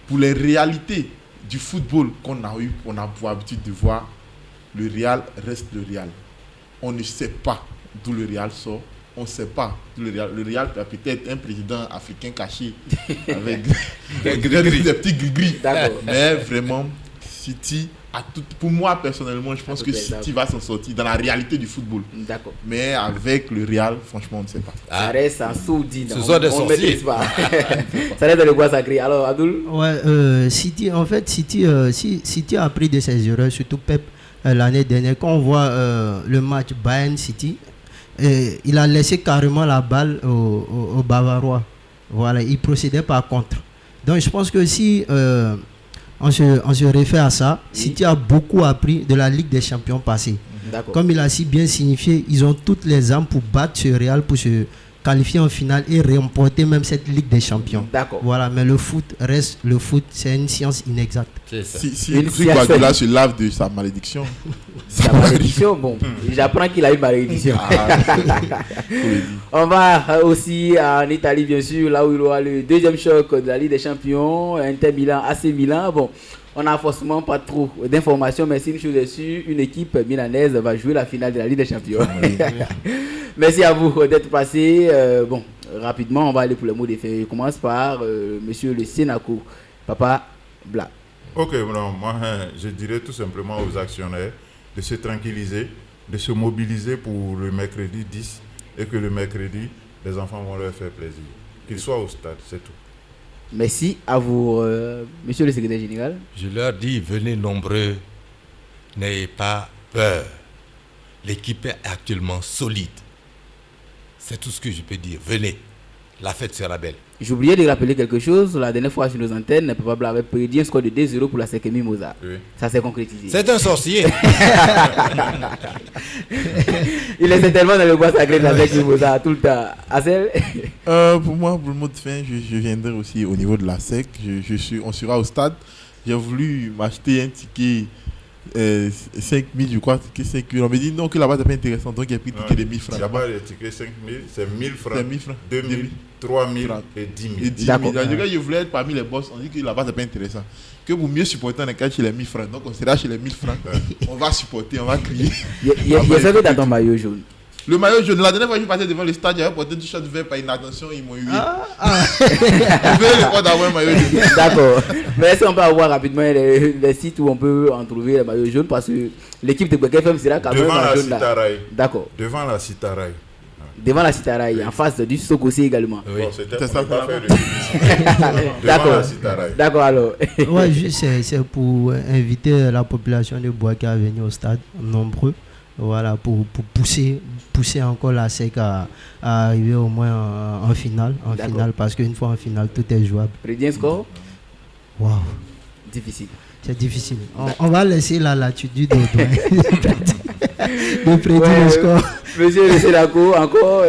Pour les réalités du football qu'on a pour habitude de voir, le Real reste le Real. On ne sait pas d'où le Real sort. On ne sait pas. Le Real a peut-être un président africain caché avec des petits gris-gris. Mais vraiment, City a tout. Pour moi, personnellement, je pense que City va s'en sortir dans la réalité du football. D'accord. Mais avec le Real, franchement, on ne sait pas. Ça reste en sourdine. Ce sont des sorciers. Pas. Ça reste dans le bois sacré. Alors, Abdoul? Ouais, City, en fait, City a appris de ses erreurs, surtout Pep l'année dernière. Quand on voit le match Bayern-City, il a laissé carrément la balle au Bavarois. Voilà, il procédait par contre. Donc je pense que si on se réfère à ça, oui. City a beaucoup appris de la Ligue des Champions passée. Comme il a si bien signifié, ils ont toutes les armes pour battre ce Real, pour se qualifier en finale et remporter même cette Ligue des Champions. Voilà, mais le foot reste le foot, c'est une science inexacte. Si Guardiola se lave de sa malédiction. Sa malédiction, bon, j'apprends qu'il a une malédiction. On va aussi en Italie, bien sûr, là où il y aura le deuxième choc de la Ligue des Champions, Inter Milan, AC Milan. Bon, on n'a forcément pas trop d'informations, mais si une chose est sûre, une équipe milanaise va jouer la finale de la Ligue des Champions. Merci à vous d'être passé. Bon, rapidement, on va aller pour le mot de fin. Je commence par monsieur le Sénaco, Papa Bla. Ok, non, moi je dirais tout simplement aux actionnaires de se tranquilliser, de se mobiliser pour le mercredi 10 et que le mercredi, les enfants vont leur faire plaisir. Qu'ils soient au stade, c'est tout. Merci à vous, monsieur le secrétaire général. Je leur dis, venez nombreux, n'ayez pas peur. L'équipe est actuellement solide. C'est tout ce que je peux dire. Venez, la fête sera belle. J'ai oublié de rappeler quelque chose. La dernière fois sur nos antennes, Papa Bla avait prédit un score de 2-0 pour la SEC Mimosa. Oui. Ça s'est concrétisé. C'est un sorcier. Il est tellement dans le bois sacré de la SEC Mimosa tout le temps. Asel? Pour moi, pour le mot de fin, je viendrai aussi au niveau de la SEC. On sera au stade. J'ai voulu m'acheter un ticket 5 000, je crois, ticket 5 000. On me dit non, que là-bas, c'est pas intéressant. Donc, il y a pris le ticket de 1 000 francs. Là-bas, le ticket 5 000, c'est 1 000 francs. C'est 1 000 francs. 2 000. 3 000 et 10 000. Et 10 000. Je voulais être parmi les boss. On dit que là-bas, c'est pas intéressant. Que pour mieux supporter, on est chez les 1000 francs. Donc, on sera chez les 1000 francs. On va supporter, on va crier. Il y a ça que dans ton maillot jaune. Le maillot jaune, la dernière fois que je passais devant le stade, j'avais porté du t-shirt vert par inattention, ils m'ont eu. Je vais le droit d'avoir un maillot jaune. D'accord. Mais est-ce qu'on peut avoir rapidement les sites où on peut en trouver les maillots jaunes? Parce que l'équipe de Bwake FM sera quand même devant la Citaraï. D'accord. Devant la Citaraï. Devant la Citaraï, oui. En face du Sokossi également. Oui, bon, c'était ça qu'on a fait. D'accord. D'accord alors. Ouais, c'est pour inviter la population de Bwake à venir au stade nombreux. Voilà, pour pousser encore la SEC à arriver au moins en finale. Parce qu'une fois en finale, tout est jouable. Prédit score? Waouh. Difficile. C'est difficile. On va laisser la latitude au doigt de prédire le score. Monsieur Le Sédaco, encore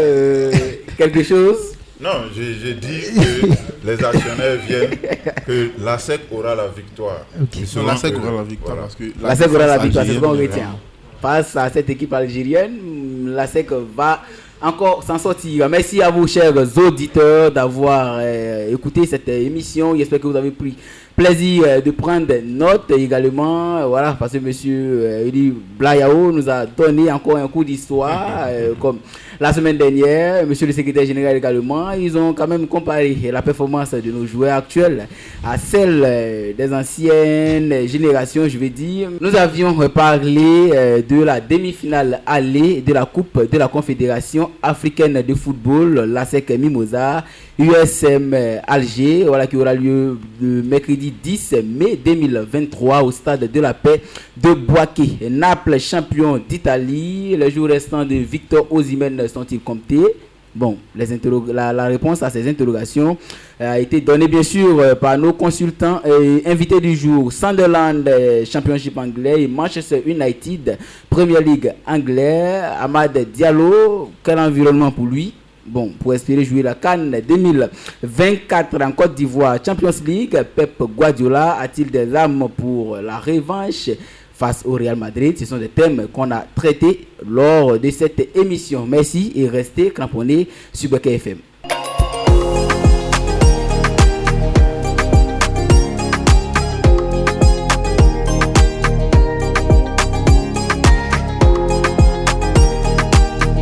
quelque chose? Non, j'ai dit que les actionnaires viennent, que la SEC aura la victoire. Okay. La SEC aura la victoire. Voilà. Parce que la SEC aura la victoire, c'est ce qu'on retient. Face à cette équipe algérienne, la SEC va encore s'en sortir. Merci à vous, chers auditeurs, d'avoir écouté cette émission. J'espère que vous avez pris plaisir de prendre note également. Voilà, parce que monsieur Eli Blayao nous a donné encore un coup d'histoire, comme la semaine dernière. Monsieur le secrétaire général également. Ils ont quand même comparé la performance de nos joueurs actuels à celle des anciennes générations, je vais dire. Nous avions parlé de la demi-finale allée de la Coupe de la Confédération africaine de football, la SEC Mimosa, USM Alger, voilà, qui aura lieu le mercredi 10 mai 2023 au stade de la Paix de Bouaké. Naples, champion d'Italie. Les jours restants de Victor Osimhen sont-ils comptés? Bon, la réponse à ces interrogations a été donnée bien sûr par nos consultants et invités du jour. Sunderland Championship anglais et Manchester United Premier League anglais. Amad Diallo, quel environnement pour lui? Bon, pour espérer jouer la CAN 2024 en Côte d'Ivoire, Champions League, Pep Guardiola a-t-il des armes pour la revanche face au Real Madrid? Ce sont des thèmes qu'on a traités lors de cette émission. Merci et restez cramponnés sur Bwake FM.